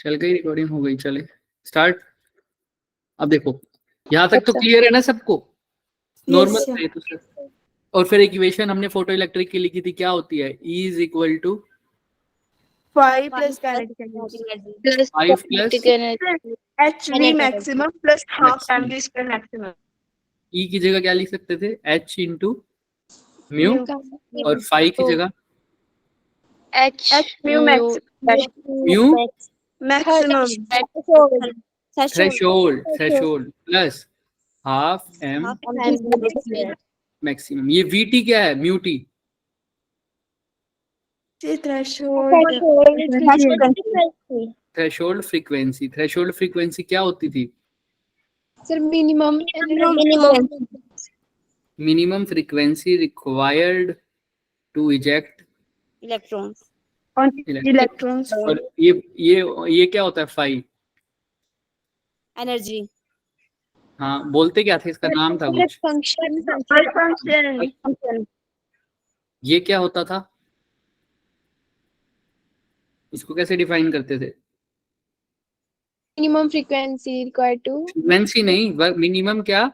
चल गई रिकॉर्डिंग, हो गई, चले स्टार्ट। अब देखो यहाँ तक तो क्लियर है ना सबको, नॉर्मल है तो सर। और फिर इक्वेशन हमने फोटो इलेक्ट्रिक की लिखी थी, क्या होती है, E is equal to 5 plus kinetic energy plus 5 kinetic plus energy hv maximum plus half Maximum. mv square maximum E की जगह क्या लिख सकते थे, H इंटू म्यू, mu और फाइव की जगह h mu mu maximum threshold, threshold plus half M maximum. ये VT क्या है, mu T, threshold threshold frequency. Threshold frequency क्या होती थी, sir minimum minimum frequency required to eject electrons electrons और ये क्या होता है, 5। एनर्जी हाँ बोलते क्या थे, इसका नाम था कुछ, function ये क्या होता था, इसको कैसे डिफाइन करते थे, minimum frequency required to frequency नहीं, मिनिमम क्या,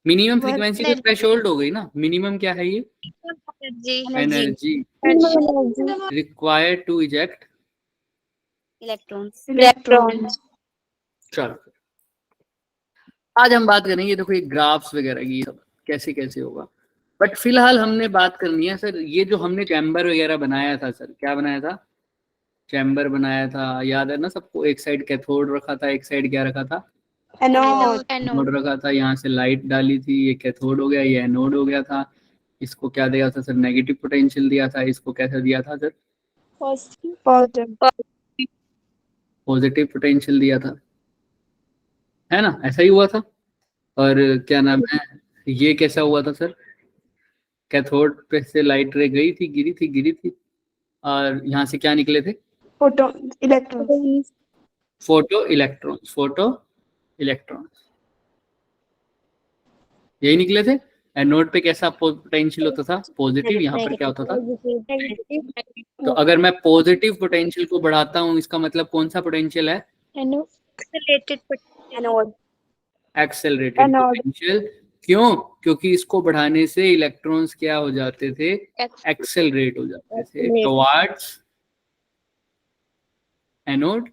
मिनिमम फ्रीक्वेंसी तो थ्रेशोल्ड हो गई ना, मिनिमम क्या है ये, energy required to eject electrons. चलो आज हम बात करेंगे, देखो ये ग्राफ्स वगैरह की सब कैसे कैसे होगा, बट फिलहाल हमने बात करनी है सर, ये जो हमने चैम्बर वगैरह बनाया था सर, क्या बनाया था, चैम्बर बनाया था, याद है ना सबको, एक साइड कैथोड रखा था, एक साइड क्या रखा था, एनोड रखा था, यहाँ से लाइट डाली थी, ये कैथोड हो गया, ये एनोड हो गया था, इसको क्या दिया था सर, नेगेटिव पोटेंशियल दिया था, इसको कैसा दिया था सर, पॉजिटिव पोटेंशियल दिया था, है ना, ऐसा ही हुआ था। और क्या नाम है, ये कैसा हुआ था सर, कैथोड पे से लाइट रे गई थी, गिरी थी, और यहाँ से क्या निकले थे, electrons फोटो इलेक्ट्रॉन्स यही निकले थे। एनोड पे कैसा पोटेंशियल होता था, पॉजिटिव, यहाँ पर क्या होता था, तो अगर मैं पॉजिटिव पोटेंशियल को बढ़ाता हूँ, इसका मतलब कौन सा पोटेंशियल है, एक्सेलरेटेड पोटेंशियल। क्यों, क्योंकि इसको बढ़ाने से इलेक्ट्रॉन्स क्या हो जाते थे, एक्सेलरेट हो जाते थे टुवर्ड्स एनोड।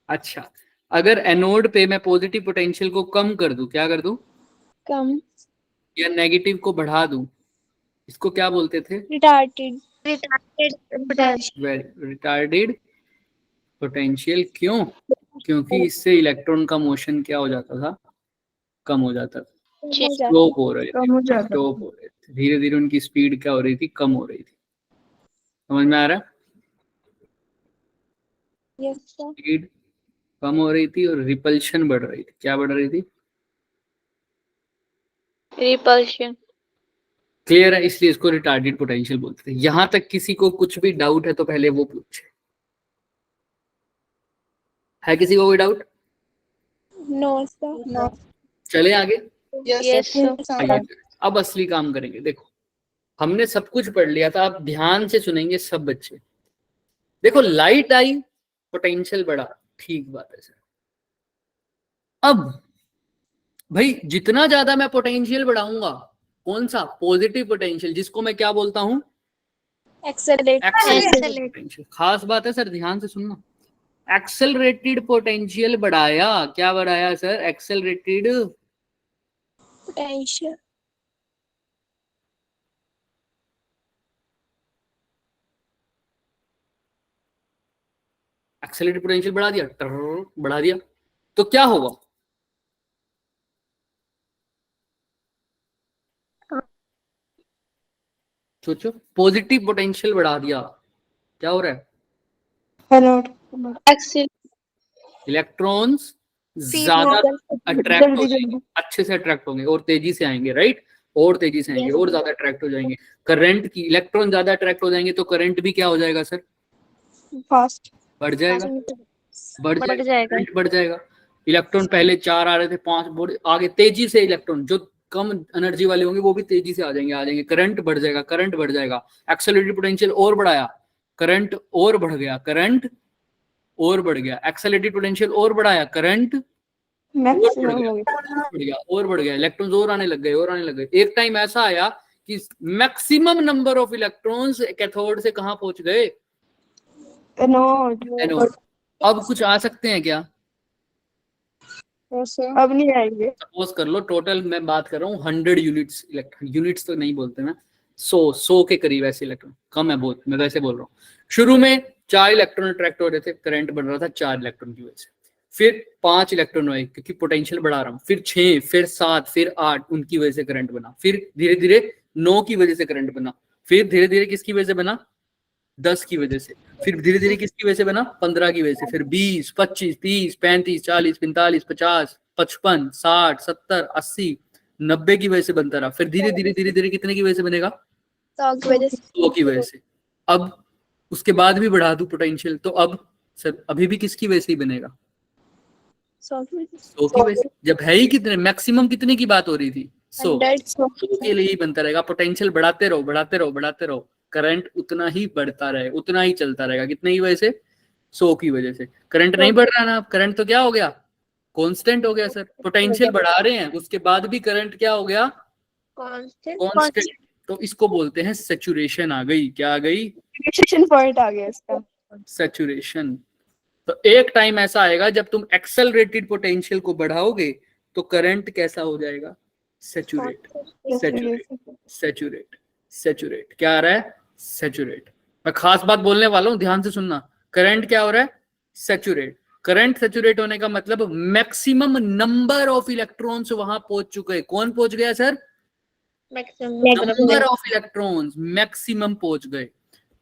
अच्छा, अगर एनोड पे मैं पॉजिटिव पोटेंशियल को कम कर दूं, क्या कर दूं, कम या नेगेटिव को बढ़ा दूं, इसको क्या बोलते थे, रिटार्डेड पोटेंशियल। क्यों, क्योंकि इससे इलेक्ट्रॉन का मोशन क्या हो जाता था, कम हो जाता था, स्लोप हो रहे थे, धीरे धीरे उनकी स्पीड क्या हो रही थी, कम हो रही थी। समझ में आ रहा है, स्पीड कम हो रही थी और रिपल्शन बढ़ रही थी। क्या बढ़ रही थी, रिपल्शन। क्लियर है, इसलिए इसको रिटार्डेड पोटेंशियल बोलते थे। यहां तक किसी को कुछ भी डाउट है तो पहले वो पूछे, है किसी को कोई डाउट, नो सर। चले आगे। Yes sir. अब असली काम करेंगे। देखो हमने सब कुछ पढ़ लिया था, अब ध्यान से सुनेंगे सब बच्चे। देखो लाइट आई, पोटेंशियल बढ़ा, ठीक बात है सर। अब भाई जितना ज्यादा मैं पोटेंशियल बढ़ाऊंगा, कौन सा, पॉजिटिव पोटेंशियल, जिसको मैं क्या बोलता हूं, एक्सेलरेटेड पोटेंशियल। खास बात है सर, ध्यान से सुनना, एक्सेलरेटेड पोटेंशियल बढ़ाया, क्या बढ़ाया sir, accelerated potential. Accelerated potential बढ़ा दिया, बढ़ा दिया, तो क्या होगा, सोचो, पॉजिटिव पोटेंशियल बढ़ा दिया, क्या हो रहा है, इलेक्ट्रॉन्स ज्यादा अट्रैक्ट हो जाएंगे, अच्छे से अट्रैक्ट होंगे और तेजी से आएंगे, राइट, और तेजी से आएंगे और ज्यादा अट्रैक्ट हो जाएंगे। करंट की, इलेक्ट्रॉन ज्यादा अट्रैक्ट हो जाएंगे तो करंट भी क्या हो जाएगा सर, फास्ट बढ़ जाएगा, करंट बढ़ जाएगा। इलेक्ट्रॉन पहले 4 आ रहे थे, 5 आगे तेजी से, इलेक्ट्रॉन जो कम एनर्जी वाले होंगे वो भी तेजी से आ जाएंगे, करंट बढ़ जाएगा। एक्सेलरेटेड पोटेंशियल और बढ़ाया, करंट और बढ़ गया, करंट और बढ़ गया, एक्सेलरेटेड पोटेंशियल और बढ़ाया, करंट मैक्सिमम हो गया। और बढ़ गया, इलेक्ट्रॉन्स और आने लग गए। एक टाइम ऐसा आया कि maximum number of electrons cathode से कहां पहुंच गए, एनोड। एनोड। अब कुछ आ सकते हैं क्या? अब नहीं आएंगे। सपोज कर लो टोटल मैं बात कर रहा हूँ 100 यूनिट्स, यूनिट्स तो नहीं बोलते ना, 100 के करीब ऐसे इलेक्ट्रॉन, कम है बहुत, मैं वैसे बोल रहा हूँ। शुरू में 4 इलेक्ट्रॉन अट्रैक्ट हो रहे थे, करंट बढ़ रहा था 4 इलेक्ट्रॉन की वजह से, फिर 5 इलेक्ट्रॉन हुए क्योंकि पोटेंशियल बढ़ा रहा हूँ, फिर 6, फिर 7, फिर 8, उनकी वजह से करंट बना, फिर धीरे धीरे 9 की वजह से करंट बना, फिर धीरे धीरे किसकी वजह से बना, 10 की वजह से, फिर धीरे धीरे किसकी वजह से बना, 15 की वजह से, फिर 20, 25, 30, 35, 40, 45, 50, 55, 60, 70, 80, 90 की वजह से बनता रहा, फिर धीरे धीरे धीरे धीरे कितने की वजह से बनेगा, 100 की वजह से। अब उसके बाद भी बढ़ा दूं पोटेंशियल, तो अब सर अभी भी किसकी वजह से ही बनेगा, 100 की वजह से। जब है ही कितने, मैक्सिमम कितने की बात हो रही थी, 100 के लिए ही बनता रहेगा। पोटेंशियल बढ़ाते रहो बढ़ाते रहो बढ़ाते रहो, करंट उतना ही बढ़ता रहे, उतना ही चलता रहेगा, कितने की वजह से, 100 की वजह से। करंट नहीं बढ़ रहा ना, करंट तो क्या हो गया, कांस्टेंट हो गया सर। पोटेंशियल बढ़ा रहे हैं उसके बाद भी करंट क्या हो गया, कांस्टेंट। तो इसको बोलते हैं सैचुरेशन आ गई, क्या आ गई, सैचुरेशन पॉइंट आ गया इसका, सैचुरेशन। तो एक टाइम ऐसा आएगा जब तुम एक्सेलरेटेड पोटेंशियल को बढ़ाओगे तो करंट कैसा हो जाएगा, सैचुरेट, सैचुरेट, सैचुरेट, सैचुरेट। क्या आ रहा है, सैचुरेट। मैं खास बात बोलने वाला हूं, ध्यान से सुनना। करंट क्या हो रहा है, सैचुरेट। करंट सैचुरेट होने का मतलब मैक्सिमम नंबर ऑफ इलेक्ट्रॉन्स वहां पहुंच चुके हैं। कौन पहुंच गया sir, number of electrons maximum पहुंच गए,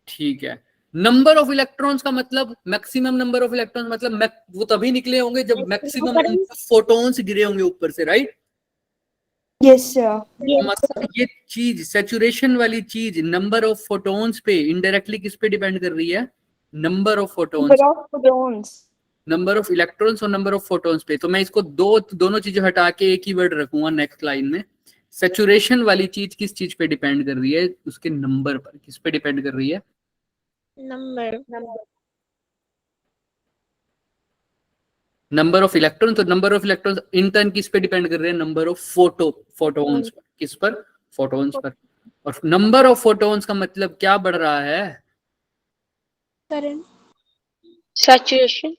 ठीक है। नंबर ऑफ इलेक्ट्रॉन्स का मतलब, मैक्सिमम नंबर ऑफ इलेक्ट्रॉन्स मतलब वो तभी निकले होंगे जब मैक्सिमम फोटॉन्स गिरे होंगे ऊपर से, राइट। Yes sir. मतलब ये चीज, सैचुरेशन वाली चीज नंबर ऑफ फोटॉन्स पे इनडायरेक्टली किस पे डिपेंड कर रही है, number of photons, number of electrons और नंबर ऑफ फोटॉन्स पे। तो मैं इसको दोनों चीजें हटा के एक ही वर्ड रखूंगा नेक्स्ट लाइन में। सैचुरेशन वाली चीज किस चीज पे डिपेंड कर रही है, उसके नंबर पर। किस पे डिपेंड कर रही है, नंबर ऑफ इलेक्ट्रॉन। तो number of electrons in turn किस पे डिपेंड कर रहे हैं, नंबर ऑफ फोटॉन्स पर। किस पर, फोटॉन्स पर। और नंबर ऑफ फोटॉन्स का मतलब क्या बढ़ रहा है, सैचुरेशन।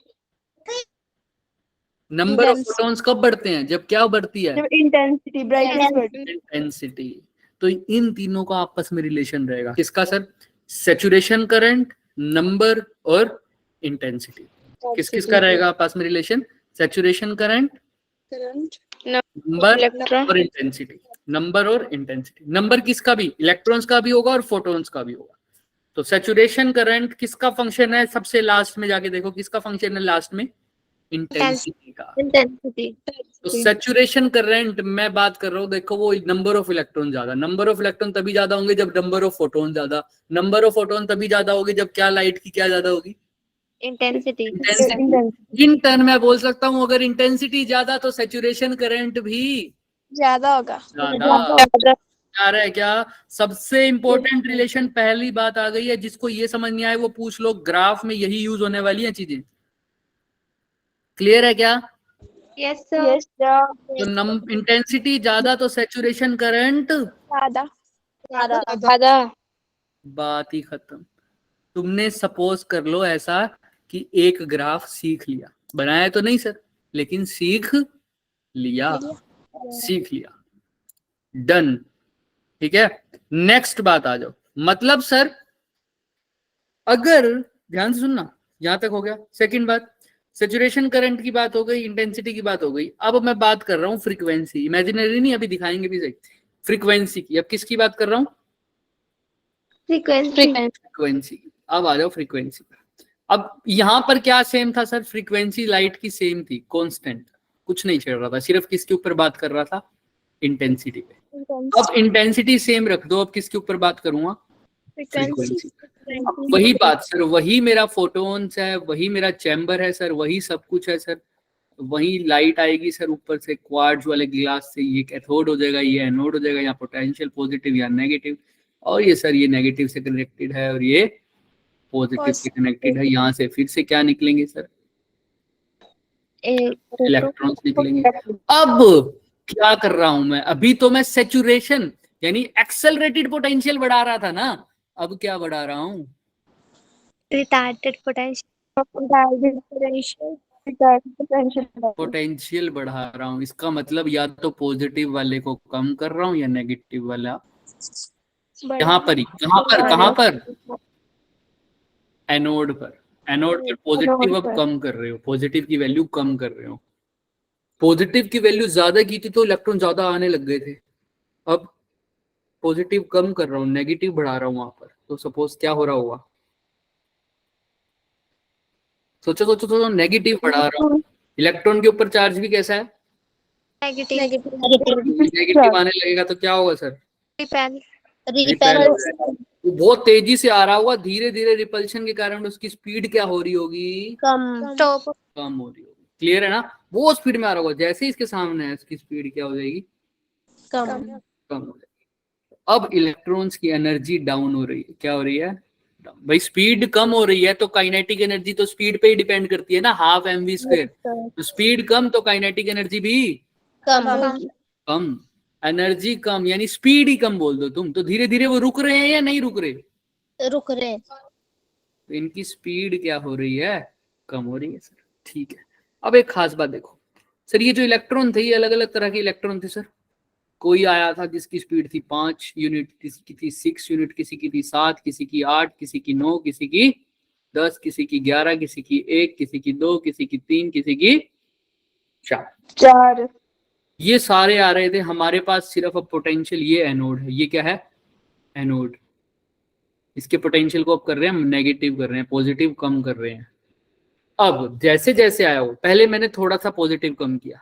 नंबर ऑफ फोटॉन्स कब बढ़ते हैं, जब क्या बढ़ती है, जब इंटेंसिटी, ब्राइटनेस बढ़ती है। इंटेंसिटी। तो इन तीनों का आपस में रिलेशन रहेगा, किसका सर, सैचुरेशन करंट, नंबर और इंटेंसिटी। किस किस का रहेगा आपस में रिलेशन, सैचुरेशन करंट, नंबर और इंटेंसिटी। नंबर और इंटेंसिटी, नंबर किसका भी, इलेक्ट्रॉन्स का भी होगा और फोटॉन्स का भी होगा। तो सैचुरेशन करंट किसका फंक्शन है, सबसे लास्ट में जाके देखो किसका फंक्शन है लास्ट में, इंटेंसिटी का। तो सैचुरेशन करंट मैं बात कर रहा हूँ, देखो वो नंबर ऑफ इलेक्ट्रॉन ज्यादा, नंबर ऑफ इलेक्ट्रॉन तभी ज्यादा होंगे जब नंबर ऑफ फोटोन ज्यादा, नंबर ऑफ फोटोन तभी ज्यादा होगी जब क्या, लाइट की क्या ज्यादा होगी, इंटेंसिटी। इन टर्न मैं बोल सकता हूँ अगर इंटेंसिटी ज्यादा तो सैचुरेशन करंट भी ज्यादा होगा। ज्यादा। आ रहा है क्या, सबसे इंपॉर्टेंट रिलेशन, पहली बात आ गई है। जिसको ये समझ नहीं आए वो पूछ लो, ग्राफ में यही यूज होने वाली है चीजें। क्लियर है क्या, यस सर। तो इंटेंसिटी ज्यादा तो सैचुरेशन करंट ज्यादा। बात ही खत्म। तुमने सपोज कर लो ऐसा कि एक ग्राफ सीख लिया, बनाया तो नहीं सर, लेकिन सीख लिया, सीख लिया, डन, ठीक है। नेक्स्ट बात आ जाओ। मतलब सर अगर, ध्यान से सुनना, यहां तक हो गया। सेकंड बात, सैचुरेशन करंट की बात हो गई, इंटेंसिटी की बात हो गई। अब मैं बात कर रहा हूं फ्रीक्वेंसी, इमेजिनरी नहीं, अभी दिखाएंगे भी सही, फ्रीक्वेंसी की। अब किसकी बात कर रहा हूं, फ्रीक्वेंसी। अब आ जाओ फ्रीक्वेंसी पर। अब यहां पर क्या सेम था सर, फ्रीक्वेंसी लाइट की सेम थी, कांस्टेंट, कुछ नहीं छेड़ रहा था, सिर्फ किसके ऊपर बात कर रहा था, इंटेंसिटी पे। अब इंटेंसिटी सेम रख दो, अब किसके ऊपर बात करूंगा, फ्रीक्वेंसी। वही बात सर, वही मेरा फोटोन्स है, वही मेरा चैम्बर है सर, वही सब कुछ है सर, वही लाइट आएगी सर ऊपर से क्वार्ट्ज वाले ग्लास से, ये कैथोड हो जाएगा, ये एनोड हो जाएगा, या पोटेंशियल पॉजिटिव या नेगेटिव, और ये सर ये नेगेटिव से कनेक्टेड है, और ये पॉजिटिव से कनेक्टेड है, यहाँ से फिर से क्या निकलेंगे सर, इलेक्ट्रॉन्स निकलेंगे। अब क्या कर रहा हूं मैं, अभी तो मैं सेचुरेशन यानी एक्सेलरेटेड पोटेंशियल बढ़ा रहा था ना, अब क्या बढ़ा रहा हूं, Retarded potential. पोटेंशियल बढ़ा रहा हूं। इसका मतलब या तो पॉजिटिव वाले को कम कर रहा हूं या नेगेटिव वाला, यहाँ पर ही, कहां पर एनोड पर, एनोड पर पॉजिटिव अब कम कर रहे हो, पॉजिटिव की वैल्यू कम कर रहे हो। पॉजिटिव की वैल्यू ज्यादा की थी तो इलेक्ट्रॉन ज्यादा आने लग गए थे, अब पॉजिटिव कम कर रहा हूँ, नेगेटिव बढ़ा रहा हूँ वहां पर, तो सपोज क्या हो रहा होगा, सोचो सोचो सोचो, नेगेटिव बढ़ा रहा हूँ, इलेक्ट्रॉन के ऊपर चार्ज भी कैसा है, Negative. नेगेटिव आने लगेगा तो क्या होगा सर, Repel. रिपेल हो जाएगा। वो बहुत तेजी से आ रहा होगा, धीरे धीरे रिपल्शन के कारण उसकी स्पीड क्या हो रही होगी, Stop. कम हो रही होगी। क्लियर है ना, वो स्पीड में आ रहा होगा, जैसे ही इसके सामने है उसकी स्पीड क्या हो जाएगी, Come. कम हो जाएगी। अब इलेक्ट्रॉन्स की एनर्जी डाउन हो रही है, क्या हो रही है, भाई स्पीड कम हो रही है तो काइनेटिक एनर्जी तो स्पीड पे ही डिपेंड करती है ना, हाफ mv², तो स्पीड कम तो काइनेटिक एनर्जी भी Come. कम, एनर्जी कम यानी स्पीड ही कम बोल दो तुम, तो धीरे धीरे वो रुक रहे हैं या नहीं रुक रहे, रुक रहे। तो इनकी स्पीड क्या हो रही है, कम हो रही है सर। ठीक है, अब एक खास बात देखो सर, ये जो इलेक्ट्रॉन थे ये अलग अलग तरह के इलेक्ट्रॉन थे सर, कोई आया था जिसकी स्पीड थी 5 यूनिट, किसी की थी 6 यूनिट, किसी की थी 7, किसी की 8, किसी की 9, किसी की 10, किसी की 11, किसी की 1, किसी की 2, किसी की 3, किसी की 4। ये सारे आ रहे थे हमारे पास, सिर्फ अब पोटेंशियल, ये एनोड है, ये क्या है एनोड, इसके पोटेंशियल को अब कर रहे हैं हम नेगेटिव कर रहे हैं, पॉजिटिव कम कर रहे हैं। अब जैसे जैसे आया हो, पहले मैंने थोड़ा सा पॉजिटिव कम किया,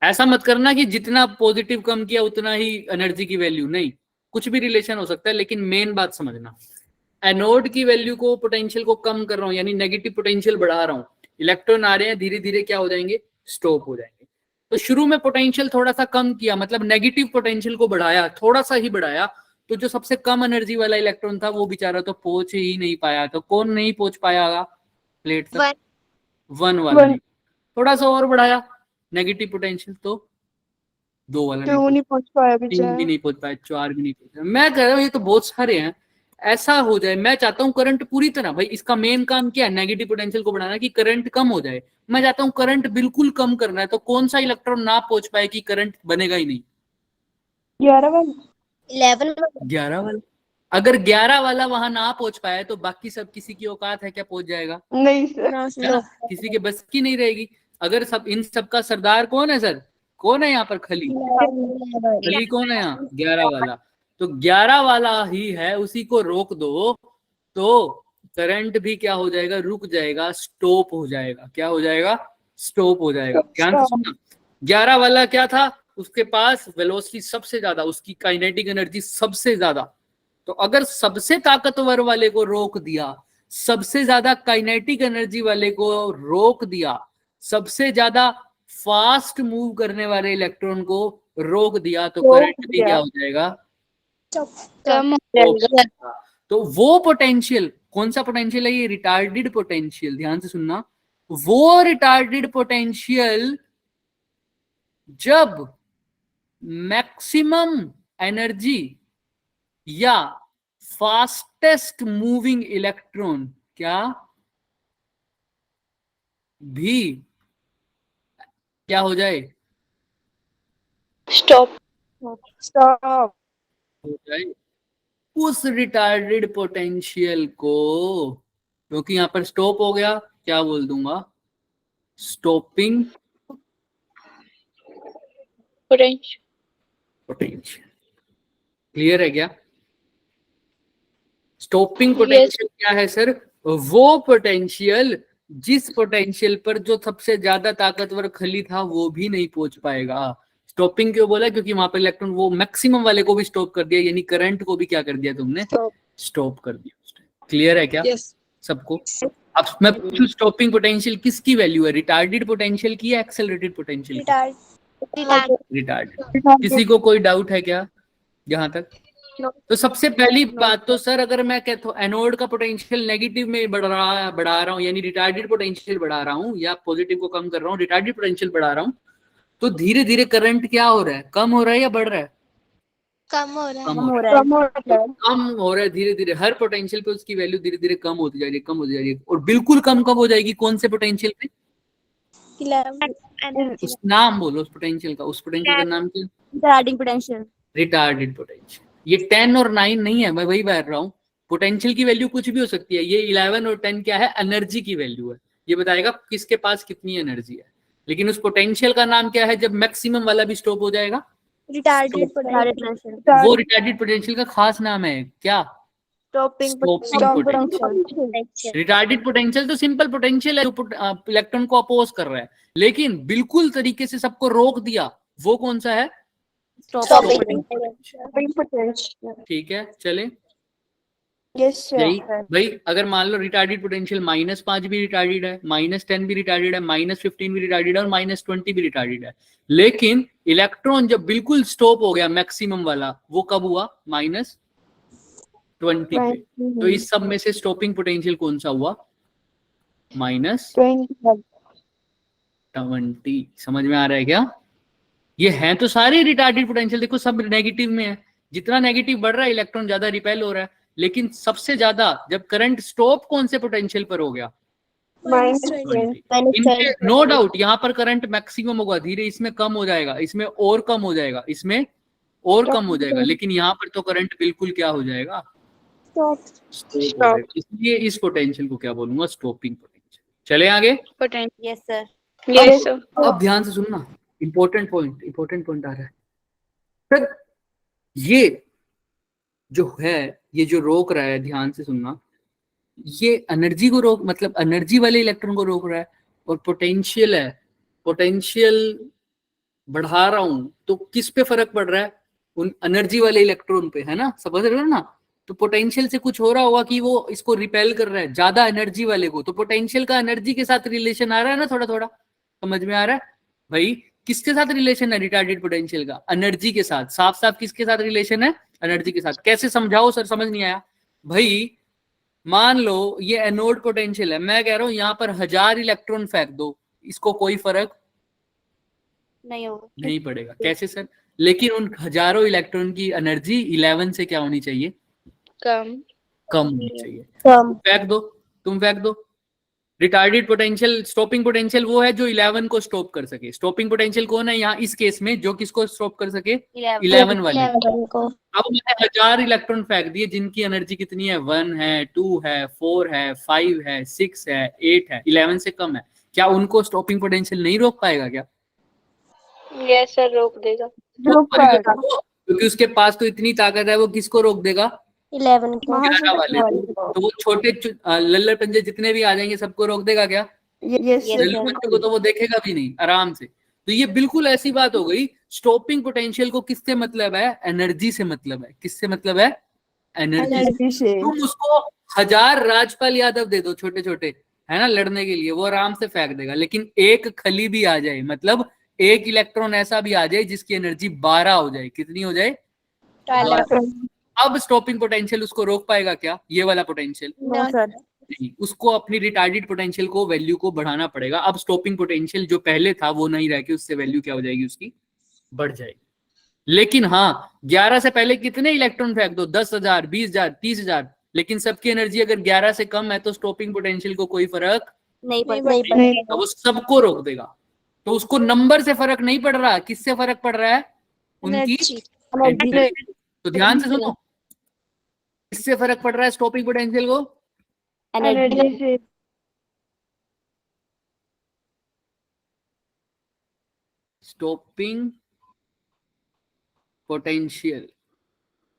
ऐसा मत करना कि जितना पॉजिटिव कम किया उतना ही एनर्जी की वैल्यू, नहीं, कुछ भी रिलेशन हो सकता है, लेकिन मेन बात समझना, एनोड की वैल्यू को, पोटेंशियल को कम कर रहा हूं यानी नेगेटिव पोटेंशियल बढ़ा रहा हूं, इलेक्ट्रॉन आ रहे हैं, धीरे धीरे क्या हो जाएंगे, स्टॉप हो जाएंगे। तो शुरू में पोटेंशियल थोड़ा सा कम किया, मतलब नेगेटिव पोटेंशियल को बढ़ाया, थोड़ा सा ही बढ़ाया, तो जो सबसे कम एनर्जी वाला इलेक्ट्रॉन था वो बेचारा तो पहुंच ही नहीं पाया, तो कौन नहीं पहुंच पाया प्लेट तक, 1 वाला नहीं, थोड़ा सा और बढ़ाया नेगेटिव पोटेंशियल, तो 2 वाला नहीं पहुंच पाया, 3 भी नहीं पहुंच पाया, 4 भी नहीं पहुंच पाया। मैं कह रहा हूँ ये तो बहुत सारे हैं, ऐसा हो जाए, मैं चाहता हूँ करंट पूरी तरह, भाई इसका मेन काम क्या है, नेगेटिव पोटेंशियल को बढ़ाना कि करंट कम हो जाए, मैं चाहता हूँ करंट बिल्कुल कम करना है, तो कौन सा इलेक्ट्रॉन ना पहुंच पाए कि करंट बनेगा ही नहीं, 11 वाला, 11 वाला। अगर 11 वाला वहां ना पहुंच पाए तो बाकी सब, किसी की औकात है क्या पहुंच जाएगा, नहीं सर, है ना? किसी के बस की नहीं रहेगी। अगर सब, इन सब का सरदार कौन है सर, कौन है यहाँ पर, खली, खली कौन है यहाँ, 11 वाला, तो 11 वाला ही है, उसी को रोक दो तो करंट भी क्या हो जाएगा, रुक जाएगा, स्टॉप हो जाएगा, क्या हो जाएगा, स्टॉप हो जाएगा। ध्यान से सुनना, 11 वाला क्या था, उसके पास वेलोसिटी सबसे ज्यादा, उसकी काइनेटिक एनर्जी सबसे ज्यादा, तो अगर सबसे ताकतवर वाले को रोक दिया, सबसे ज्यादा काइनेटिक एनर्जी वाले को रोक दिया, सबसे ज्यादा फास्ट मूव करने वाले इलेक्ट्रॉन को रोक दिया, तो करंट भी क्या हो जाएगा, कम हो जाएगा। तो वो पोटेंशियल, कौन सा पोटेंशियल है ये, रिटार्डेड पोटेंशियल, ध्यान से सुनना, वो रिटार्डेड पोटेंशियल जब मैक्सिमम एनर्जी या फास्टेस्ट मूविंग इलेक्ट्रॉन क्या भी क्या हो जाए, Stop. हो जाए, उस रिटार्डेड पोटेंशियल को, क्योंकि यहां पर स्टॉप हो गया, क्या बोल दूंगा, स्टॉपिंग Potential. पोटेंशियल। क्लियर है क्या, स्टॉपिंग पोटेंशियल क्या है सर, वो पोटेंशियल जिस पोटेंशियल पर जो सबसे ज्यादा ताकतवर खली था वो भी नहीं पहुंच पाएगा। स्टॉपिंग क्यों बोला, क्योंकि वहां पर इलेक्ट्रॉन वो मैक्सिमम वाले को भी स्टॉप कर दिया, यानी करंट को भी क्या कर दिया तुमने, स्टॉप कर दिया। क्लियर है क्या सबको, अब मैं पूछूं स्टॉपिंग पोटेंशियल किसकी वैल्यू है, रिटार्डेड पोटेंशियल की या एक्सेलरेटेड पोटेंशियल की, रिटार्डेड। किसी को कोई डाउट है क्या यहाँ तक, तो सबसे पहली बात तो सर, अगर मैं कहता हूँ एनोड का पोटेंशियल नेगेटिव में बढ़ा रहा हूँ, यानी रिटार्डेड पोटेंशियल बढ़ा रहा हूँ, या पॉजिटिव को कम कर रहा हूँ, रिटार्डेड पोटेंशियल बढ़ा रहा हूँ, तो धीरे धीरे करंट क्या हो रहा है, कम हो रहा है या बढ़ रहा है? कम हो रहा है। कम हो रहा है। कम हो रहा है। कम हो रहा है धीरे धीरे, हर पोटेंशियल पे उसकी वैल्यू धीरे धीरे कम होती जा रही है, कम होती जा रही है। और बिल्कुल कम कब हो जाएगी, कौन से पोटेंशियल पे? उस नाम बोलो उस पोटेंशियल का, उस पोटेंशियल का नाम क्या? Retarding potential. Retarded potential. ये 10 और 9 नहीं है, मैं वही बता रहा हूँ। पोटेंशियल की वैल्यू कुछ भी हो सकती है। ये 11 और 10 क्या है? एनर्जी की वैल्यू है। ये बताएगा किसके पास कितनी एनर्जी है। लेकिन उस पोटेंशियल का नाम क्या है जब मैक्सिमम वाला भी स्टॉप हो जाएगा? Retarded potential. वो रिटार्डेड पोटेंशियल का खास नाम है क्या? Stopping Stopping potential. Retarded potential तो सिंपल पोटेंशियल है जो इलेक्ट्रॉन को अपोज कर रहा है, लेकिन बिल्कुल तरीके से सबको रोक दिया, वो कौन सा है? Stopping potential. ठीक है, चले। यस यही सर। भाई, अगर मान लो रिटार्डेड पोटेंशियल -5 भी रिटार्डेड है, -10 भी रिटार्डेड है, -15 भी रिटार्डेड है और -20 भी रिटार्डेड है, लेकिन इलेक्ट्रॉन जब बिल्कुल स्टॉप हो गया मैक्सिमम वाला, वो कब हुआ? -20 पे। तो इस सब में से स्टॉपिंग पोटेंशियल कौन सा हुआ? -20। समझ में आ रहा है क्या? ये हैं तो सारे रिटार्डेड पोटेंशियल, देखो सब नेगेटिव में है। जितना नेगेटिव बढ़ रहा है इलेक्ट्रॉन ज्यादा रिपेल हो रहा है, लेकिन सबसे ज्यादा जब करंट स्टॉप कौन से पोटेंशियल पर हो गया? नो डाउट यहाँ पर करंट मैक्सिमम होगा, धीरे इसमें कम हो जाएगा, इसमें और कम हो जाएगा, इसमें और कम हो जाएगा, लेकिन यहाँ पर तो करंट बिल्कुल क्या हो जाएगा? स्टॉप। इसलिए इस पोटेंशियल को क्या बोलूंगा? Stopping potential. चले आगे। Yes sir. Yes sir. अब ध्यान से सुनना, इंपॉर्टेंट पॉइंट आ रहा है सर। ये जो है, ये जो रोक रहा है, ध्यान से सुनना, ये एनर्जी को रोक, मतलब एनर्जी वाले इलेक्ट्रॉन को रोक रहा है। और पोटेंशियल है, पोटेंशियल बढ़ा रहा हूं तो किस पे फर्क पड़ रहा है? उन एनर्जी वाले इलेक्ट्रॉन पे, है ना? समझ रहे हो ना? तो पोटेंशियल से कुछ हो रहा होगा कि वो इसको रिपेल कर रहा है, ज्यादा एनर्जी वाले को। तो पोटेंशियल का एनर्जी के साथ रिलेशन आ रहा है ना, थोड़ा थोड़ा समझ में आ रहा है भाई? किसके साथ रिलेशन है रिटार्डेड पोटेंशियल का? एनर्जी के साथ। साफ साफ किसके साथ रिलेशन है? एनर्जी के साथ। कैसे समझाओ सर, समझ नहीं आया भाई? मान लो ये एनोड पोटेंशियल है, मैं कह रहा हूं यहां पर 1000 इलेक्ट्रॉन फेंक दो, इसको कोई फर्क नहीं होगा, नहीं पड़ेगा। कैसे सर? लेकिन उन हजारों इलेक्ट्रॉन की एनर्जी 11 से क्या होनी चाहिए? कम होनी चाहिए। फेंक दो, तुम फेंक दो। रिटार्डेड पोटेंशियल, स्टॉपिंग पोटेंशियल वो है जो 11 को स्टॉप कर सके। स्टॉपिंग पोटेंशियल कौन है यहाँ इस केस में, जो किसको स्टॉप कर सके? 11 वाले को। अब मैंने 1000 इलेक्ट्रॉन फेंक दिए जिनकी एनर्जी कितनी है? 1 है, 2 है, 4 है, 5 है, 6 है, 8 है, 11 से कम है। क्या उनको स्टॉपिंग पोटेंशियल नहीं रोक पाएगा क्या? यस सर, रोक देगा। क्योंकि उसके पास तो इतनी ताकत है, वो किसको रोक देगा? 11 को। 11 वाले को। तो वो छोटे लल्लर पंजे जितने भी आ जाएंगे सबको रोक देगा क्या? यस लल्लर पंजे को तो वो देखेगा भी नहीं, आराम से। तो ये बिल्कुल ऐसी बात हो गई। स्टॉपिंग पोटेंशियल को किससे मतलब है? एनर्जी से मतलब है। किससे मतलब है? एनर्जी से। तुम उसको 1000 राजपाल यादव दे दो, छोटे छोटे, है ना, लड़ने के लिए, वो आराम से फेंक देगा। लेकिन एक खली भी आ जाए, मतलब एक इलेक्ट्रॉन ऐसा भी आ जाए जिसकी एनर्जी 12 हो जाए, कितनी हो जाए? 12। अब स्टॉपिंग पोटेंशियल उसको रोक पाएगा क्या? ये वाला पोटेंशियल नहीं, उसको अपनी रिटार्डेड पोटेंशियल को वैल्यू को बढ़ाना पड़ेगा। अब स्टॉपिंग पोटेंशियल जो पहले था वो नहीं रह के उससे वैल्यू क्या हो जाएगी? उसकी बढ़ जाएगी। लेकिन हाँ, 11 से पहले कितने इलेक्ट्रॉन फेंक दो, 10,000, 20,000, 30,000, लेकिन सबकी एनर्जी अगर 11 से कम है तो स्टॉपिंग पोटेंशियल को कोई फर्क नहीं पड़ेगा, वो सबको रोक देगा। तो उसको नंबर से फर्क नहीं पड़ रहा, किससे फर्क पड़ रहा है? उनकी एनर्जी। तो ध्यान से सुनो, किससे फर्क पड़ रहा है स्टॉपिंग पोटेंशियल को? एनर्जी से। स्टॉपिंग पोटेंशियल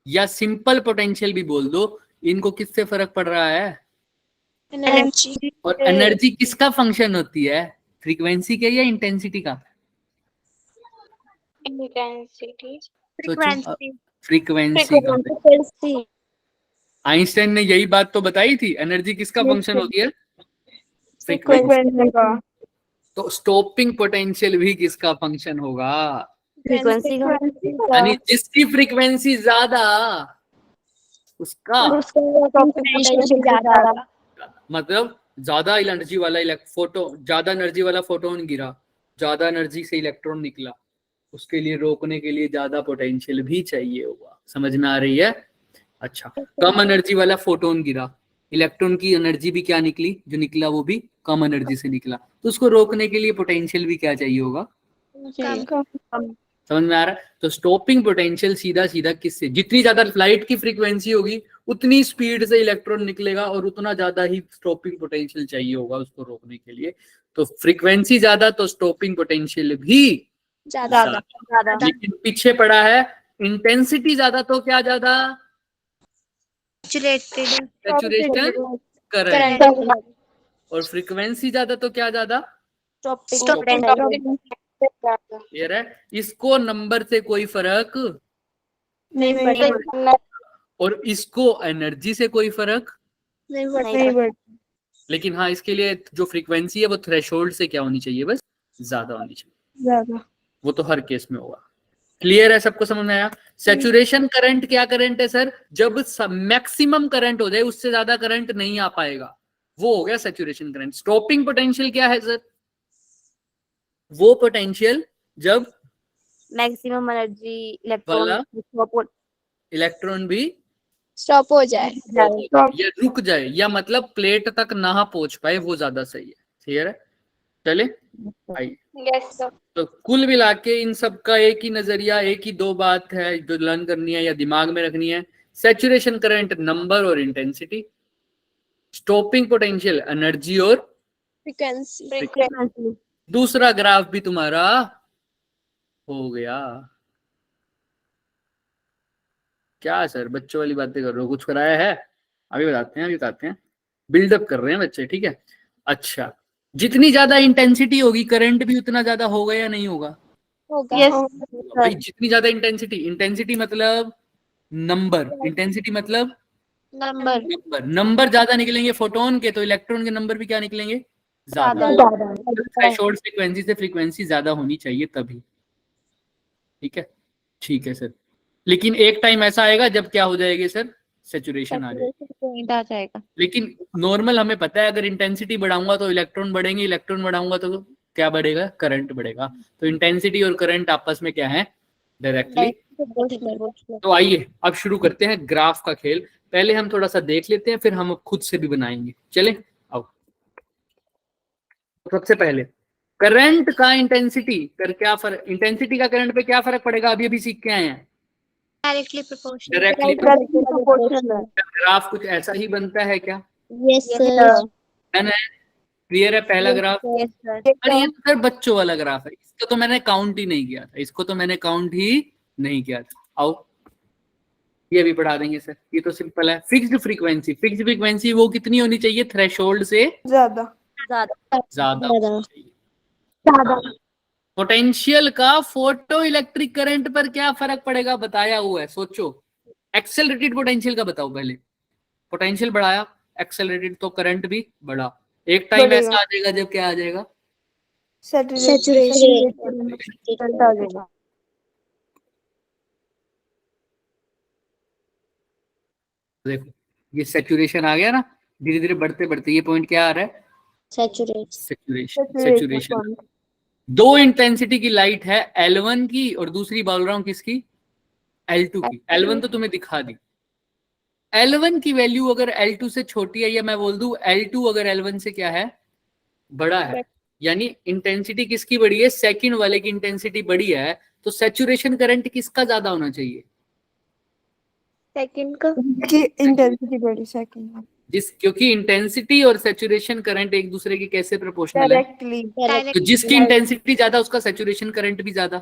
या सिंपल पोटेंशियल भी बोल दो, इनको किससे फर्क पड़ रहा है? एनर्जी। और एनर्जी किसका फंक्शन होती है? फ्रीक्वेंसी के या इंटेंसिटी का? इंटेंसिटी। फ्रीक्वेंसी का। आइंस्टाइन ने यही बात तो बताई थी, एनर्जी किसका फंक्शन होती है? फ्रीक्वेंसी का। तो स्टॉपिंग पोटेंशियल भी किसका फंक्शन होगा? फ्रीक्वेंसी का। यानी जिसकी फ्रीक्वेंसी ज्यादा उसका पोटेंशियल ज्यादा। मतलब ज्यादा एनर्जी वाला ज्यादा एनर्जी वाला फोटोन गिरा, ज्यादा एनर्जी से इलेक्ट्रॉन निकला, उसके लिए रोकने के लिए ज्यादा पोटेंशियल भी चाहिए होगा। समझ में आ रही है? अच्छा, कम एनर्जी वाला फोटोन गिरा, इलेक्ट्रॉन की एनर्जी भी क्या निकली, जो निकला वो भी कम एनर्जी से निकला, तो उसको रोकने के लिए पोटेंशियल भी क्या चाहिए होगा, समझ में आ रहा है? तो स्टॉपिंग पोटेंशियल सीधा सीधा किससे, जितनी ज्यादा लाइट की फ्रीक्वेंसी होगी उतनी स्पीड से इलेक्ट्रॉन निकलेगा और उतना ज्यादा ही स्टॉपिंग पोटेंशियल चाहिए होगा उसको रोकने के लिए। तो फ्रीक्वेंसी ज्यादा तो स्टॉपिंग पोटेंशियल भी ज्यादा। लेकिन पीछे पड़ा है इंटेंसिटी ज्यादा तो क्या ज्यादा, सैचुरेशन करंट, और फ्रीक्वेंसी ज्यादा तो क्या ज्यादा, क्लियर है? इसको नंबर से कोई फर्क नहीं पड़ेगा। और इसको एनर्जी से कोई फर्क, लेकिन हाँ इसके लिए जो फ्रीक्वेंसी है वो थ्रेशोल्ड से क्या होनी चाहिए, बस ज्यादा होनी चाहिए, वो तो हर केस में होगा। क्लियर है? सबको समझ में आया? सैचुरेशन करंट क्या करंट है सर, जब मैक्सिमम करंट हो जाए, उससे ज्यादा करंट नहीं आ पाएगा, वो हो गया सैचुरेशन करंट। स्टॉपिंग पोटेंशियल क्या है सर, वो पोटेंशियल जब मैक्सिमम एनर्जी इलेक्ट्रॉन भी स्टॉप हो जाए। या रुक जाए, या मतलब प्लेट तक ना पहुंच पाए, वो ज्यादा सही है। क्लियर है? चले आइए। Yes sir. तो कुल मिला के इन सब का एक ही नजरिया, एक ही दो बात है जो लर्न करनी है या दिमाग में रखनी है। सैचुरेशन करंट नंबर और इंटेंसिटी, स्टॉपिंग पोटेंशियल एनर्जी और फ्रीक्वेंसी। दूसरा ग्राफ भी तुम्हारा हो गया। क्या सर बच्चों वाली बातें कर रहे हो, कुछ कराया है? अभी बताते हैं, बिल्डअप कर रहे हैं बच्चे, ठीक है? अच्छा, जितनी ज्यादा इंटेंसिटी होगी करंट भी उतना ज्यादा होगा या नहीं होगा? भाई जितनी ज्यादा इंटेंसिटी मतलब नंबर, इंटेंसिटी मतलब नंबर ज्यादा निकलेंगे फोटोन के, तो इलेक्ट्रॉन के नंबर भी क्या निकलेंगे, ज्यादा। थ्रेशोल्ड फ्रीक्वेंसी से फ्रीक्वेंसी ज्यादा होनी चाहिए तभी। ठीक है? ठीक है सर, लेकिन एक टाइम ऐसा आएगा जब क्या हो जाएगी सर, सैचुरेशन आ जाएगा। लेकिन नॉर्मल हमें पता है अगर इंटेंसिटी बढ़ाऊंगा तो इलेक्ट्रॉन बढ़ेंगे, इलेक्ट्रॉन बढ़ाऊंगा तो क्या बढ़ेगा, करंट बढ़ेगा। तो इंटेंसिटी और करंट आपस में क्या है, डायरेक्टली। तो आइए अब शुरू करते हैं ग्राफ का खेल। पहले हम थोड़ा सा देख लेते हैं, फिर हम खुद से भी बनाएंगे। चले आओ। सबसे पहले करंट का इंटेंसिटी कर क्या फर्क, इंटेंसिटी का करंट पे क्या फर्क पड़ेगा, अभी अभी सीख के आए हैं। Directly directly proportional. ग्राफ कुछ ऐसा ही बनता है क्या, यस सर। क्लियर है? पहला ग्राफ, अरे ये तो सर बच्चों वाला ग्राफ है, इसको तो मैंने काउंट ही नहीं किया था, आओ ये भी पढ़ा देंगे सर। ये तो सिंपल है, फिक्स्ड फ्रीक्वेंसी वो कितनी होनी चाहिए, थ्रेशोल्ड से ज्यादा होनी चाहिए। पोटेंशियल का फोटो इलेक्ट्रिक करंट पर क्या फर्क पड़ेगा, बताया हुआ है, सोचो। एक्सेलरेटेड पोटेंशियल का बताओ पहले। पोटेंशियल बढ़ाया, एक्सेलरेटेड, तो करंट भी बढ़ा। एक टाइम ऐसा आ जाएगा जब क्या आ जाएगा, सैचुरेशन। देखो ये सैचुरेशन आ गया ना, धीरे धीरे बढ़ते बढ़ते ये पॉइंट क्या आ रहा है, सैचुरेशन। दो इंटेंसिटी की लाइट है, L1 की और दूसरी बोल रहा हूं किसकी, L2 की। L1 तो तुम्हें दिखा दी, L1 की वैल्यू अगर L2 से छोटी है, या मैं बोल दूं L2 अगर L1 से क्या है, बड़ा है, यानी इंटेंसिटी किसकी बड़ी है, सेकंड वाले की इंटेंसिटी बड़ी है, तो सैचुरेशन करंट किसका ज्यादा होना चाहिए, सेकंड का। इंटेंसिटी बड़ी सेकंड क्योंकि इंटेंसिटी और सैचुरेशन करंट एक दूसरे के कैसे प्रोपोर्शनल है, डायरेक्टली। तो जिसकी इंटेंसिटी ज्यादा उसका सैचुरेशन करंट भी ज्यादा।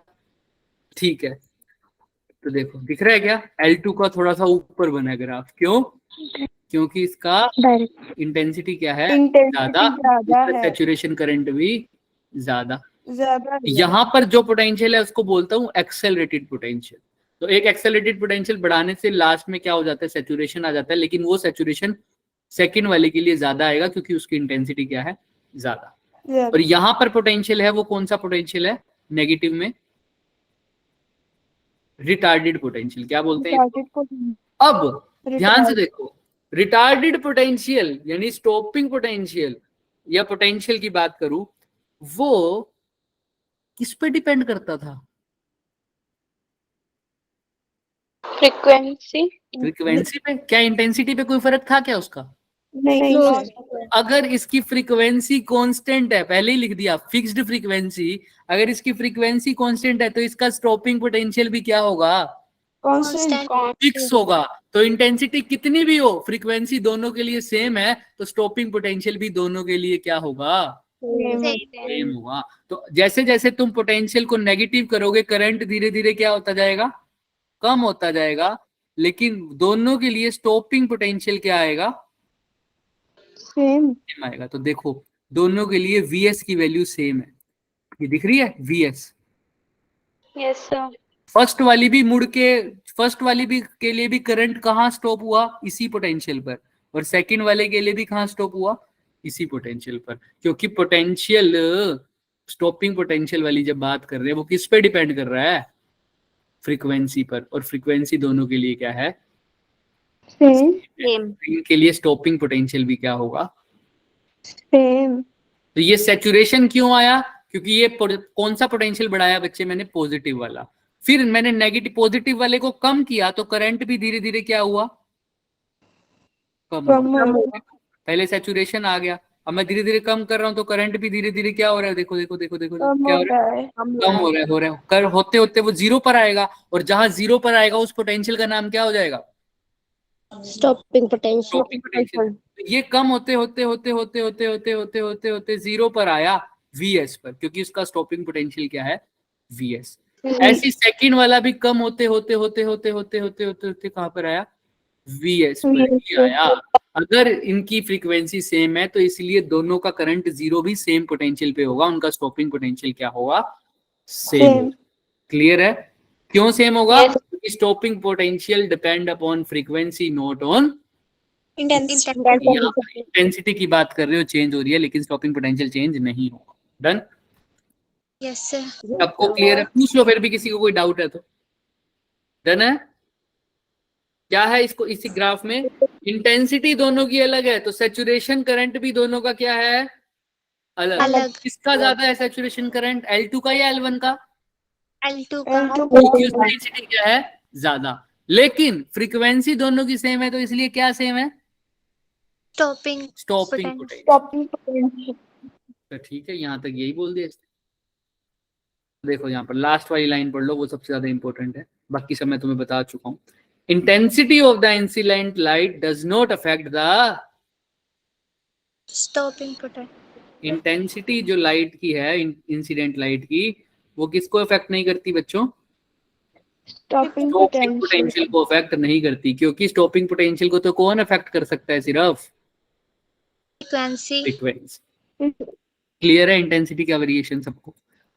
ठीक है, तो देखो दिख रहा है क्या, L2 का थोड़ा सा ऊपर बना ग्राफ, क्यों, क्योंकि इसका इंटेंसिटी क्या है, ज्यादा, सैचुरेशन करंट भी ज्यादा। यहाँ पर जो पोटेंशियल है उसको बोलता हूँ एक्सेलरेटेड पोटेंशियल। तो एक एक्सेलरेटेड पोटेंशियल बढ़ाने से लास्ट में क्या हो जाता है, सैचुरेशन आ जाता है, लेकिन वो सैचुरेशन सेकंड वाले के लिए ज्यादा आएगा क्योंकि उसकी इंटेंसिटी क्या है, ज्यादा। और यहाँ पर पोटेंशियल है वो कौन सा पोटेंशियल है, नेगेटिव में रिटार्डेड पोटेंशियल, क्या बोलते हैं। अब ध्यान से देखो, रिटार्डेड पोटेंशियल यानी स्टॉपिंग पोटेंशियल या पोटेंशियल की बात करूं, वो किस पे डिपेंड करता था? फ्रीक्वेंसी फ्रीक्वेंसी पे। क्या इंटेंसिटी पे कोई फर्क था क्या उसका? नहीं No. सर। अगर इसकी फ्रीक्वेंसी कांस्टेंट है, पहले ही लिख दिया फिक्स्ड फ्रीक्वेंसी, अगर इसकी फ्रीक्वेंसी कांस्टेंट है तो इसका स्टॉपिंग पोटेंशियल भी क्या होगा? कांस्टेंट। फिक्स होगा। तो इंटेंसिटी कितनी भी हो, फ्रीक्वेंसी दोनों के लिए सेम है, तो स्टॉपिंग पोटेंशियल भी दोनों के लिए क्या होगा? सेम होगा। तो जैसे जैसे तुम पोटेंशियल को नेगेटिव करोगे, करंट धीरे धीरे क्या होता जाएगा? कम होता जाएगा। लेकिन दोनों के लिए स्टॉपिंग पोटेंशियल क्या आएगा? सेम सेम आएगा। तो देखो दोनों के लिए Vs की वैल्यू सेम है, ये दिख रही है Vs। यस सर फर्स्ट वाली भी मुड़ के, फर्स्ट वाली भी के लिए भी करंट कहाँ स्टॉप हुआ? इसी पोटेंशियल पर। और सेकंड वाले के लिए भी कहाँ स्टॉप हुआ? इसी पोटेंशियल पर। क्योंकि पोटेंशियल, स्टॉपिंग पोटेंशियल वाली जब बात कर रहे हैं, वो किस पे डिपेंड कर रहा है? फ्रीक्वेंसी पर। और फ्रीक्वेंसी दोनों के लिए क्या है? सेम इनके लिए स्टॉपिंग पोटेंशियल भी क्या होगा? सेम। तो ये सैचुरेशन क्यों आया? क्योंकि ये कौन सा पोटेंशियल बढ़ाया बच्चे मैंने? पॉजिटिव वाला। फिर मैंने नेगेटिव, पॉजिटिव वाले को कम किया तो करंट भी धीरे धीरे क्या हुआ? कम हुआ। पहले सैचुरेशन आ गया, अब मैं धीरे धीरे कम कर रहा हूं तो करंट भी धीरे धीरे क्या हो रहा है? देखो देखो देखो देखो, क्या हो रहा है? कम हो रहा है, हो रहा है। कर होते होते वो जीरो पर आएगा, और जहां जीरो पर आएगा उस पोटेंशियल का नाम क्या हो जाएगा? Stopping potential. Stopping potential. ये कम होते होते होते होते होते होते होते होते होते जीरो पर आया, Vs पर, क्योंकि इसका स्टॉपिंग पोटेंशियल क्या है? Vs। ऐसी सेकंड वाला भी कम होते होते होते होते होते होते होते होते कहां पर आया? Vs पर ही आया। अगर इनकी फ्रीक्वेंसी सेम है तो इसलिए दोनों का करंट जीरो भी सेम पोटेंशियल पे होगा, उनका स्टॉपिंग पोटेंशियल क्या होगा? सेम। क्लियर है? क्यों सेम होगा? क्योंकि stopping potential depend upon frequency, not on intensity. की बात कर रहे हो, चेंज हो रही है, लेकिन स्टॉपिंग पोटेंशियल चेंज नहीं होगा। डन? यस सर सबको क्लियर है? पूछ लो फिर भी किसी को कोई डाउट है तो। डन है? क्या है इसको, इसी ग्राफ में इंटेंसिटी दोनों की अलग है, तो सैचुरेशन करंट भी दोनों का क्या है? अलग। किसका ज्यादा है सैचुरेशन करंट? L2 का या L1 का? L2 का क्योंकि उसकी डेंसिटी क्या है? ज्यादा। लेकिन फ्रीक्वेंसी दोनों की सेम है, तो इसलिए क्या सेम है? Stopping stopping potential. तो ठीक है, यहां तक यही बोल दिया। देखो यहाँ पर लास्ट वाली लाइन पढ़ लो, वो सबसे ज्यादा इंपॉर्टेंट है, बाकी सब मैं तुम्हें बता चुका हूं। Intensity of the incident light does not affect the stopping potential. Intensity जो लाइट की है, इंसिडेंट लाइट की, वो किसको अफेक्ट नहीं करती बच्चों? स्टॉपिंग स्टॉपिंग पोटेंशियल को अफेक्ट नहीं करती, क्योंकि स्टॉपिंग पोटेंशियल को तो कौन अफेक्ट कर सकता है? सिर्फ फ्रीक्वेंसी। क्लियर है इंटेंसिटी का वेरिएशन सबको?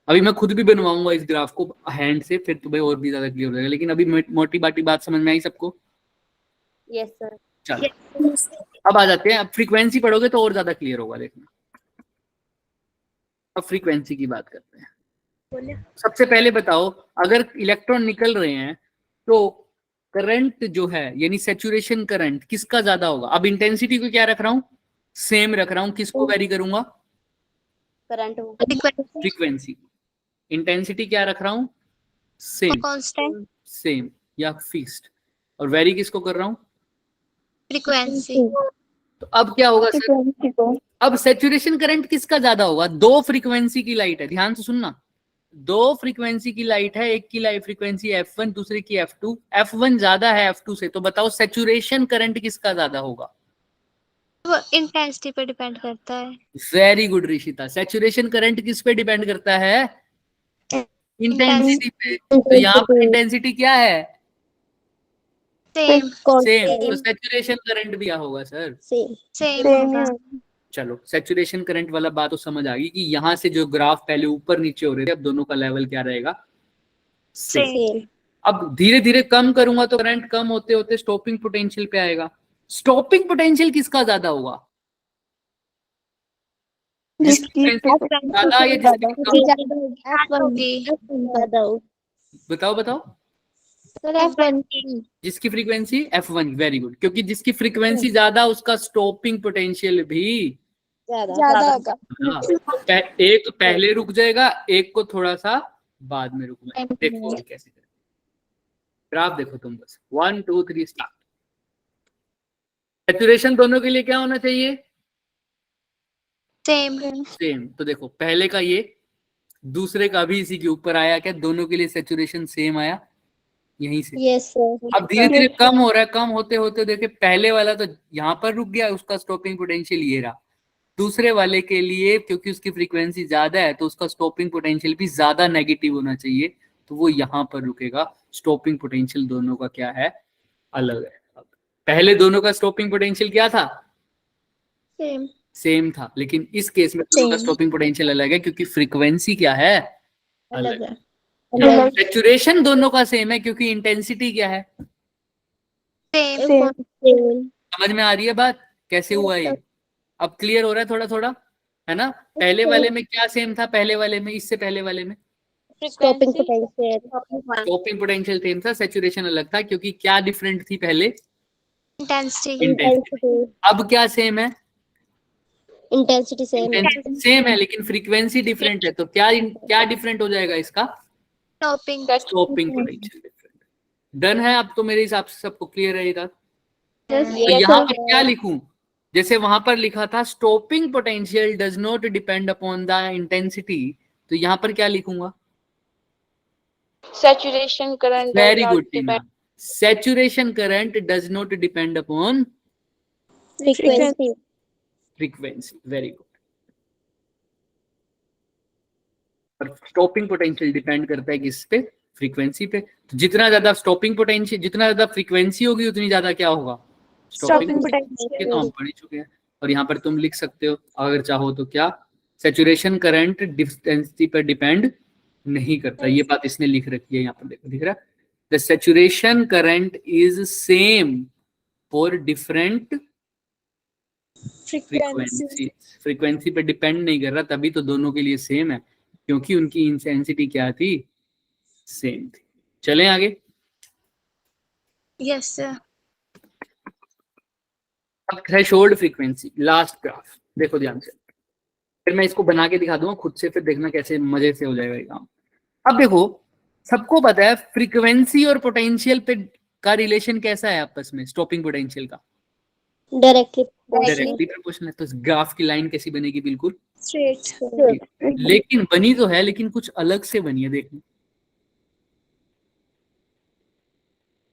अभी मैं खुद भी बनवाऊंगा इस ग्राफ को हैंड से, फिर तुम्हें और भी ज्यादा क्लियर हो जाएगा। लेकिन अभी मोटी बाटी बात समझ में आई सबको? Yes sir. चलो अब आ जाते हैं, अब फ्रीक्वेंसी पढ़ोगे तो और ज्यादा क्लियर होगा, देखना। अब फ्रीक्वेंसी की बात करते हैं। सबसे पहले बताओ, अगर इलेक्ट्रॉन निकल रहे हैं तो करंट जो है, यानी सैचुरेशन करंट किसका ज्यादा होगा? अब इंटेंसिटी को क्या रख रहा हूं? सेम रख रहा हूं। किसको वेरी करूंगा? Current frequency. इंटेंसिटी क्या रख रहा हूं? सेम। कांस्टेंट सेम या फिक्स्ड। और वेरी किसको कर रहा हूं? फ्रीक्वेंसी तो अब क्या होगा सर? अब सैचुरेशन करंट किसका ज्यादा होगा? दो फ्रीक्वेंसी की लाइट है, ध्यान से सुनना। दो फ्रीक्वेंसी की लाइट है, एक की लाइट फ्रीक्वेंसी F1, दूसरे की F2। F1 ज्यादा है F2 से, तो बताओ सैचुरेशन करंट किसका ज्यादा होगा? वो इंटेंसिटी पे डिपेंड करता है। Very good Rishita. Saturation current किस पे डिपेंड करता है? इंटेंसिटी पे। तो यहाँ पर इंटेंसिटी क्या है? Same same. तो सैचुरेशन करंट भी क्या होगा सर? सेम होगा। चलो सैचुरेशन करंट वाला बात तो समझ आ गई कि यहाँ से जो ग्राफ पहले ऊपर नीचे हो रहे थे, अब दोनों का लेवल क्या रहेगा? सेम। अब धीरे धीरे कम करूंगा तो करंट कम होते होते स्टॉपिंग पोटेंशियल पे आएगा। स्टॉपिंग पोटेंशियल किसका ज्यादा होगा? ज्यादा या जिसकी कम? बताओ बताओ। सर F1 जिसकी फ्रीक्वेंसी F1, वेरी गुड, क्योंकि जिसकी फ्रीक्वेंसी ज्यादा उसका स्टॉपिंग पोटेंशियल भी ज्यादा होगा। हाँ, एक पहले रुक जाएगा, एक को थोड़ा सा बाद में रुकना। देखो कैसे करें, ग्राफ देखो तुम बस, 1 2 3 स्टार्ट। सैचुरेशन दोनों के लिए क्या होना चाहिए? सेम। सेम। तो देखो पहले का ये, दूसरे का भी इसी के ऊपर आया, क्या दोनों के लिए सैचुरेशन सेम आया यहीं से। Yes sir. अब धीरे धीरे कम हो रहा है, कम होते होते देखे पहले वाला तो यहाँ पर रुक गया, उसका स्टॉपिंग पोटेंशियल ये रहा। दूसरे वाले के लिए क्योंकि उसकी फ्रीक्वेंसी ज्यादा है तो उसका स्टॉपिंग पोटेंशियल भी ज्यादा नेगेटिव होना चाहिए, तो वो यहाँ पर रुकेगा। स्टॉपिंग पोटेंशियल दोनों का क्या है? अलग है। पहले दोनों का स्टॉपिंग पोटेंशियल क्या था? सेम। सेम था, लेकिन इस केस में दोनों का स्टॉपिंग पोटेंशियल अलग है क्योंकि फ्रीक्वेंसी क्या है? अलग है। सैचुरेशन दोनों का सेम है क्योंकि इंटेंसिटी क्या है? सेम। समझ में आ रही है बात कैसे हुआ ये? अब क्लियर हो रहा है थोड़ा थोड़ा, है ना? पहले वाले में क्या सेम था? पहले वाले में, इससे पहले वाले में stopping potential. Stopping potential same था, सैचुरेशन अलग था, क्योंकि क्या डिफरेंट थी पहले? इंटेंसिटी। इंटेंसिटी। अब क्या सेम है? इंटेंसिटी सेम है। सेम है, लेकिन फ्रीक्वेंसी डिफरेंट है, तो क्या क्या डिफरेंट हो जाएगा इसका? Stopping. Stopping potential different. Done है? अब तो मेरे हिसाब से सबको क्लियर है ये बात। तो Yes, यहाँ sir. पर क्या लिखूं? जैसे वहां पर लिखा था stopping potential does not depend upon the intensity, तो यहाँ पर क्या लिखूंगा? saturation current very does good not Tina, depend saturation current does not depend upon frequency. Frequency, very good. और स्टॉपिंग पोटेंशियल डिपेंड करता है किस पे? फ्रीक्वेंसी पे। तो जितना ज्यादा स्टॉपिंग पोटेंशियल, जितना ज्यादा फ्रीक्वेंसी होगी उतनी ज्यादा क्या होगा? Stopping potential. ये तो हम पढ़ ही चुके हैं। और यहाँ पर तुम लिख सकते हो अगर चाहो तो, क्या सैचुरेशन करंट डिस्टेंसिटी पर डिपेंड नहीं करता। ये बात इसने लिख रखी है यहाँ पर, देखो दिख रहा है, the saturation current is same for different frequency. Frequency पे डिपेंड नहीं कर रहा, तभी तो दोनों के लिए सेम है, क्योंकि उनकी इंटेंसिटी क्या थी? सेम थी। चलें आगे। Yes sir. अब थ्रेशोल्ड फ्रीक्वेंसी, लास्ट ग्राफ देखो ध्यान से, फिर मैं इसको बना के दिखा दूंगा खुद से, फिर देखना कैसे मजे से हो जाएगा ये काम। अब देखो सबको पता है फ्रीक्वेंसी और पोटेंशियल पे का रिलेशन कैसा है आपस में? स्टॉपिंग पोटेंशियल का डायरेक्टली प्रोपोर्शनल है। तो ग्राफ की लाइन कैसी बनेगी? बिल्कुल स्ट्रेट। लेकिन बनी तो है, लेकिन कुछ अलग से बनी है, देखना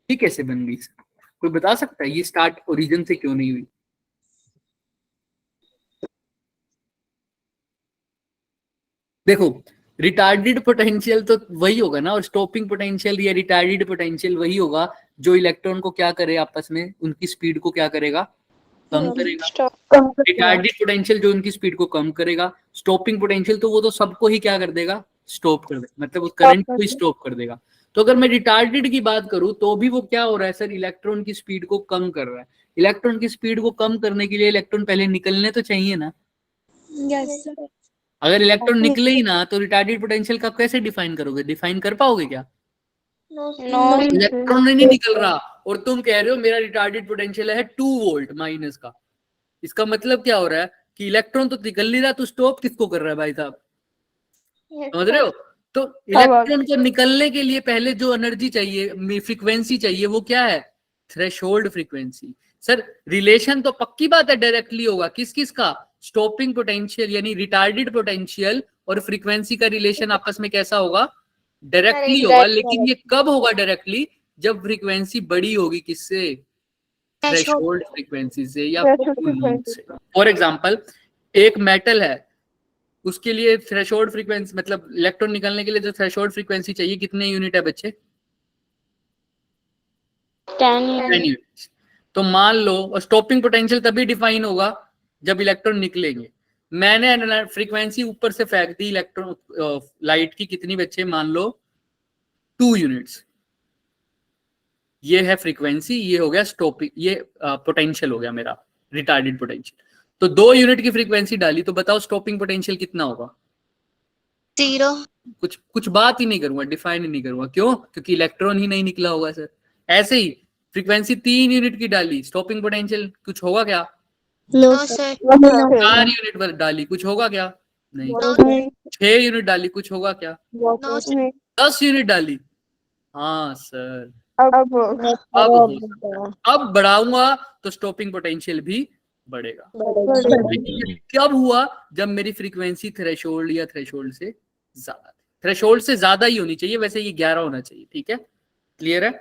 ठीक कैसे बन गई? कोई बता सकता है ये स्टार्ट ओरिजिन से क्यों नहीं हुई? देखो रिटार्डेड पोटेंशियल तो वही होगा ना, और स्टॉपिंग पोटेंशियल या रिटार्डेड पोटेंशियल वही होगा जो इलेक्ट्रॉन को क्या करे, आपस में उनकी स्पीड को क्या करेगा? कम करेगा। रिटार्डेड पोटेंशियल जो उनकी स्पीड को कम करेगा, स्टॉपिंग पोटेंशियल तो वो तो सबको ही क्या कर देगा? स्टॉप कर देगा, मतलब उस करंट को ही स्टॉप कर देगा। तो अगर मैं रिटार्डेड की बात करूं तो भी वो क्या हो रहा है सर? इलेक्ट्रॉन की स्पीड को कम कर रहा है। इलेक्ट्रॉन की स्पीड को कम करने के लिए इलेक्ट्रॉन पहले निकलने तो चाहिए ना। Yes sir. अगर इलेक्ट्रॉन निकले ही ना तो रिटार्डेड पोटेंशियल का कैसे डिफाइन करोगे? डिफाइन कर पाओगे क्या? no इलेक्ट्रॉन नहीं निकल रहा और तुम कह रहे हो मेरा रिटार्डेड पोटेंशियल है 2 वोल्ट माइनस का। इसका मतलब क्या हो रहा है कि इलेक्ट्रॉन तो निकल नहीं रहा, तो स्टॉप किसको कर रहा है भाई साहब? समझ रहे हो? तो इलेक्ट्रॉन को निकलने के लिए पहले जो एनर्जी चाहिए, फ्रीक्वेंसी चाहिए, वो क्या है? Threshold frequency. सर रिलेशन तो पक्की बात है डायरेक्टली होगा, किस किस का? स्टॉपिंग पोटेंशियल यानी रिटार्डेड पोटेंशियल और फ्रीक्वेंसी का रिलेशन आपस में कैसा होगा? डायरेक्टली होगा। लेकिन ये कब होगा डायरेक्टली? जब फ्रीक्वेंसी बड़ी होगी, किससे? थ्रेशोल्ड फ्रीक्वेंसी से या फुल नोन से। फॉर एग्जांपल एक मेटल है, उसके लिए थ्रेशोल्ड फ्रीक्वेंसी मतलब इलेक्ट्रॉन निकलने के लिए जो थ्रेशोल्ड फ्रीक्वेंसी चाहिए, कितने यूनिट है बच्चे? 10 यूनिट। तो मान लो, और स्टॉपिंग पोटेंशियल तभी डिफाइन होगा जब इलेक्ट्रॉन निकलेंगे। मैंने फ्रीक्वेंसी ऊपर से फेंक दी इलेक्ट्रॉन लाइट की, कितनी बच्चे? मान लो 2 यूनिट्स। ये है फ्रीक्वेंसी, ये हो गया स्टॉपिंग, ये पोटेंशियल हो गया मेरा रिटार्डेड पोटेंशियल। तो 2 यूनिट की फ्रीक्वेंसी डाली, तो बताओ स्टॉपिंग पोटेंशियल कितना होगा? 0। कुछ कुछ बात ही नहीं करूंगा, डिफाइन ही नहीं करूंगा। क्यों? क्योंकि इलेक्ट्रॉन ही नहीं निकला होगा सर। ऐसे ही फ्रीक्वेंसी 3 यूनिट की डाली, स्टॉपिंग पोटेंशियल कुछ होगा क्या? No no sir. Sir 4 unit पर डाली, कुछ होगा क्या? नहीं। नो 6 यूनिट डाली, कुछ होगा क्या? नो सर 10 यूनिट डाली, हाँ सर अब अब हो सकता है। अब बढ़ाऊंगा तो स्टॉपिंग पोटेंशियल भी बढ़ेगा। लेकिन ये कब हुआ? जब मेरी फ्रीक्वेंसी थ्रेशोल्ड या थ्रेशोल्ड से ज्यादा थी। थ्रेशोल्ड से ज्यादा ही होनी चाहिए, वैसे ये 11 होना चाहिए। ठीक है, क्लियर है?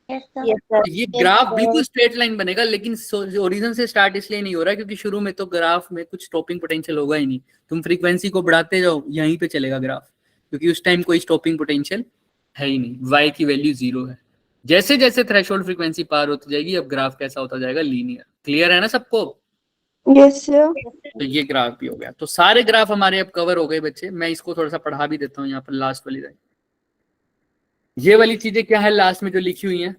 ये ग्राफ बिल्कुल स्ट्रेट लाइन बनेगा, लेकिन ओरिजिन से स्टार्ट इसलिए नहीं हो रहा है क्योंकि शुरू में तो ग्राफ में कुछ स्टॉपिंग पोटेंशियल होगा ही नहीं। तुम फ्रीक्वेंसी को बढ़ाते जाओ, यहीं पे चलेगा ग्राफ, क्योंकि उस टाइम कोई स्टॉपिंग पोटेंशियल है ही नहीं, y की वैल्यू 0 है। जैसे जैसे थ्रेशोल्ड फ्रीक्वेंसी पार होती जाएगी, अब ग्राफ कैसा होता जाएगा? लीनियर। क्लियर है ना सबको? Yes sir. तो ये ग्राफ भी हो गया। तो सारे ग्राफ हमारे अब कवर हो गए बच्चे। मैं इसको थोड़ा सा पढ़ा भी देता हूँ यहाँ पर लास्ट वाली लाइन। ये वाली चीजें क्या है लास्ट में जो लिखी हुई है,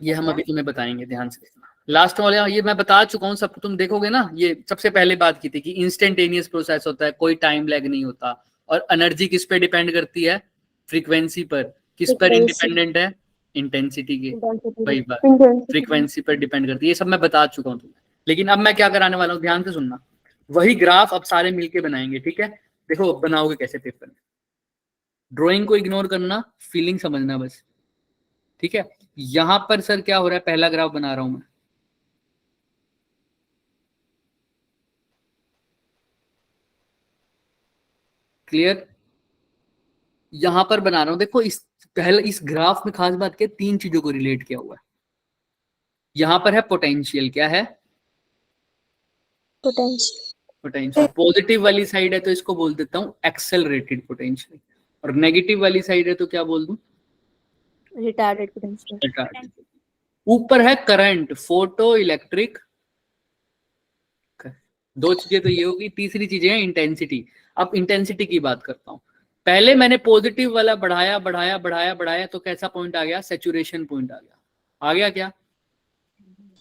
ये हम अभी तुम्हें बताएंगे, ध्यान से देखना। लास्ट वाले ये मैं बता चुका हूँ सब, तुम देखोगे ना। ये सबसे पहले बात की थी कि इंस्टेंटेनियस प्रोसेस होता है, कोई टाइम लैग नहीं होता। और एनर्जी किस पे डिपेंड करती है? फ्रीक्वेंसी पर। किस पर इंडिपेंडेंट है? इंटेंसिटी के। वही बात, फ्रीक्वेंसी पर डिपेंड करती है। ये सब मैं बता चुका हूँ तुम्हें। लेकिन अब मैं क्या कराने वाला हूँ, ध्यान से सुनना। वही ग्राफ अब सारे मिलके बनाएंगे, ठीक है? देखो बनाओगे कैसे पेपर में। ड्राइंग को इग्नोर करना, फीलिंग समझना बस, ठीक है? यहां पर सर क्या हो रहा है, पहला ग्राफ बना रहा हूं मैं। क्लियर? यहां पर बना रहा हूं, देखो इस पहले इस ग्राफ में खास बात क्या, 3 चीजों को रिलेट किया हुआ है। यहां पर है पोटेंशियल, क्या है? पोटेंशियल। पॉजिटिव वाली साइड है तो इसको बोल देता हूं एक्सेलरेटेड पोटेंशियल, और नेगेटिव वाली साइड है तो क्या बोल दूं? Retarded potential. रिटार्डेड। ऊपर है करंट, फोटो इलेक्ट्रिक। दो चीजें तो ये होगी, तीसरी चीजें है इंटेंसिटी। अब इंटेंसिटी की बात करता हूं। पहले मैंने पॉजिटिव वाला बढ़ाया बढ़ाया बढ़ाया बढ़ाया तो कैसा पॉइंट आ गया? सैचुरेशन पॉइंट आ गया क्या?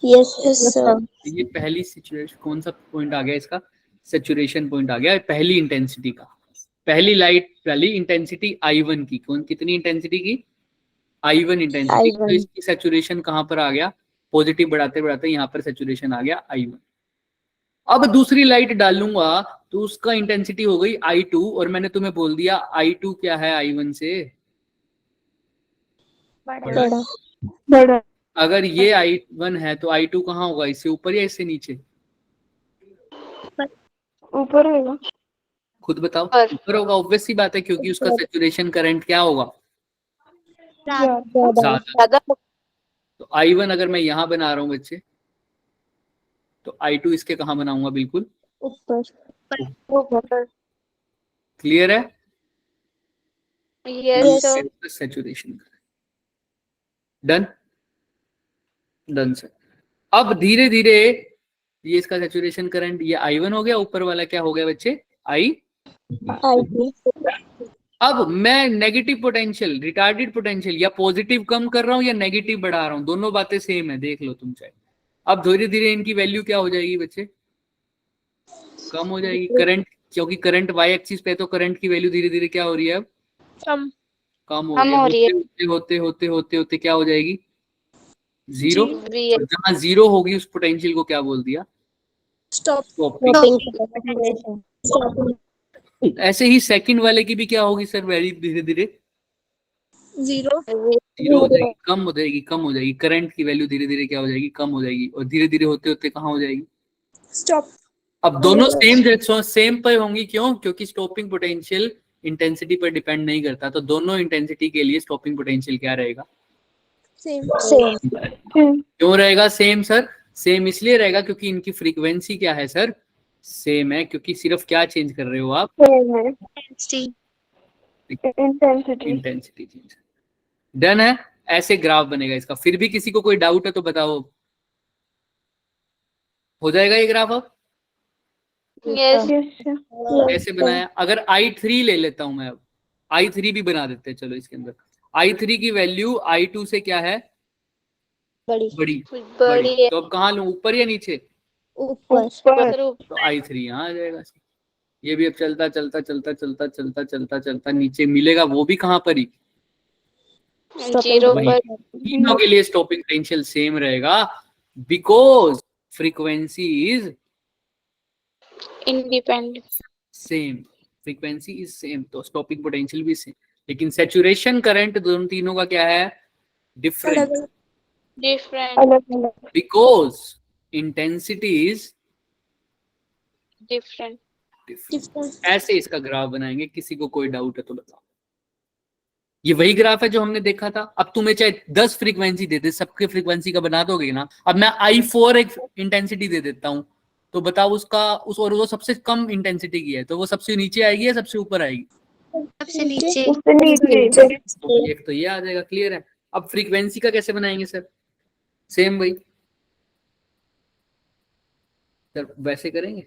Yes sir. ये पहली सिचुएशन, कौन सा पॉइंट आ गया इसका? सैचुरेशन पॉइंट आ गया पहली इंटेंसिटी का। पहली लाइट वाली इंटेंसिटी I1 की, कौन कितनी इंटेंसिटी की? I1 intensity. तो इसकी सैचुरेशन कहां पर आ गया? पॉजिटिव बढ़ाते बढ़ाते यहाँ पर सैचुरेशन आ गया I1। अब दूसरी लाइट डालूंगा तो उसका इंटेंसिटी हो गई I2, और मैंने तुम्हें बोल दिया I2 क्या है I1 से बड़ा। अगर ये I1 है तो I2 कहाँ होगा? इससे ऊपर या इससे नीचे? ऊपर होगा। खुद बताओ। ऊपर होगा, ऑब्वियस सी बात है, क्योंकि उसका सैचुरेशन करंट क्या होगा? ज्यादा। तो I1 अगर मैं यहां बना रहा हूं बच्चे, तो I2 इसके कहां बनाऊंगा? बिल्कुल ऊपर। क्लियर है? Yes sir. Saturation done. Done sir. अब धीरे धीरे ये इसका सैचुरेशन करंट, ये I1 हो गया, ऊपर वाला क्या हो गया बच्चे? अब मैं नेगेटिव पोटेंशियल, रिटार्डेड पोटेंशियल, या पॉजिटिव कम कर रहा हूं या नेगेटिव बढ़ा रहा हूं, दोनों बातें सेम है, देख लो तुम चाहे। अब धीरे धीरे इनकी वैल्यू क्या हो जाएगी बच्चे? कम हो जाएगी। करंट, क्योंकि करंट y एक्सिस पे, तो करंट की वैल्यू धीरे धीरे क्या हो रही है? अब कम हो रही है। होते होते होते होते होते क्या हो जाएगी? 0। और जहां 0 होगी उस पोटेंशियल को क्या बोल दिया? ऐसे ही सेकंड वाले की भी क्या होगी सर वैल्यू? धीरे धीरे 0 हो जाएगी, कम हो जाएगी, कम हो जाएगी। करंट की वैल्यू धीरे धीरे क्या हो जाएगी? कम हो जाएगी, और धीरे धीरे होते होते कहाँ हो जाएगी? स्टॉप। अब दोनों सेम पर होंगी, क्यों? क्योंकि स्टॉपिंग पोटेंशियल इंटेंसिटी पर डिपेंड नहीं करता, तो दोनों इंटेंसिटी के लिए स्टॉपिंग पोटेंशियल क्या रहेगा? सेम। क्यों रहेगा सेम सर? सेम इसलिए रहेगा क्योंकि इनकी फ्रीक्वेंसी क्या है सर? सेम है, क्योंकि सिर्फ क्या चेंज कर रहे हो आप? Intensity change. डन है? ऐसे ग्राफ बनेगा इसका। फिर भी किसी को कोई डाउट है तो बताओ। हो जाएगा ये ग्राफ अब? यस। कैसे बनाया? अगर I3 ले लेता हूं मैं, अब I3 भी बना देते हैं, चलो इसके अंदर। I3 की वैल्यू I2 से क्या है? बड़ी। तो अब कहाँ लूं, ऊपर या नीचे? ऊपर। तो I3 यहाँ आ जाएगा। ये भी अब चलता चलता चलता चलता चलता चलता चलता नीचे मिलेगा, वो भी कहाँ पर ही, जीरो वही। पर तीनों के लिए स्टॉपिंग पोटेंशियल सेम रहेगा, because frequency is independent. Same, frequency is same, तो स्टॉपिंग पोटेंशियल भी सेम। लेकिन सैचुरेशन करंट दोनों तीनों का क्या है, डिफरेंट, डिफरेंट अलग अलग because intensity is different. Different. ऐसे इसका ग्राफ बनाएंगे, किसी को कोई डाउट है तो बताओ। ये वही ग्राफ है जो हमने देखा था। अब तुम्हें चाहे 10 फ्रीक्वेंसी दे दे, सबके फ्रीक्वेंसी का बना दोगे ना। अब मैं I4 एक इंटेंसिटी दे देता हूं, तो बताओ उसका और वो सबसे कम इंटेंसिटी की है, तो वो सबसे नीचे आएगी या सबसे ऊपर आएगी? सबसे नीचे। उससे नीचे तो एक तो ये आ जाएगा, क्लियर है। अब फ्रीक्वेंसी का कैसे बनाएंगे सर? सेम भाई सर, वैसे करेंगे।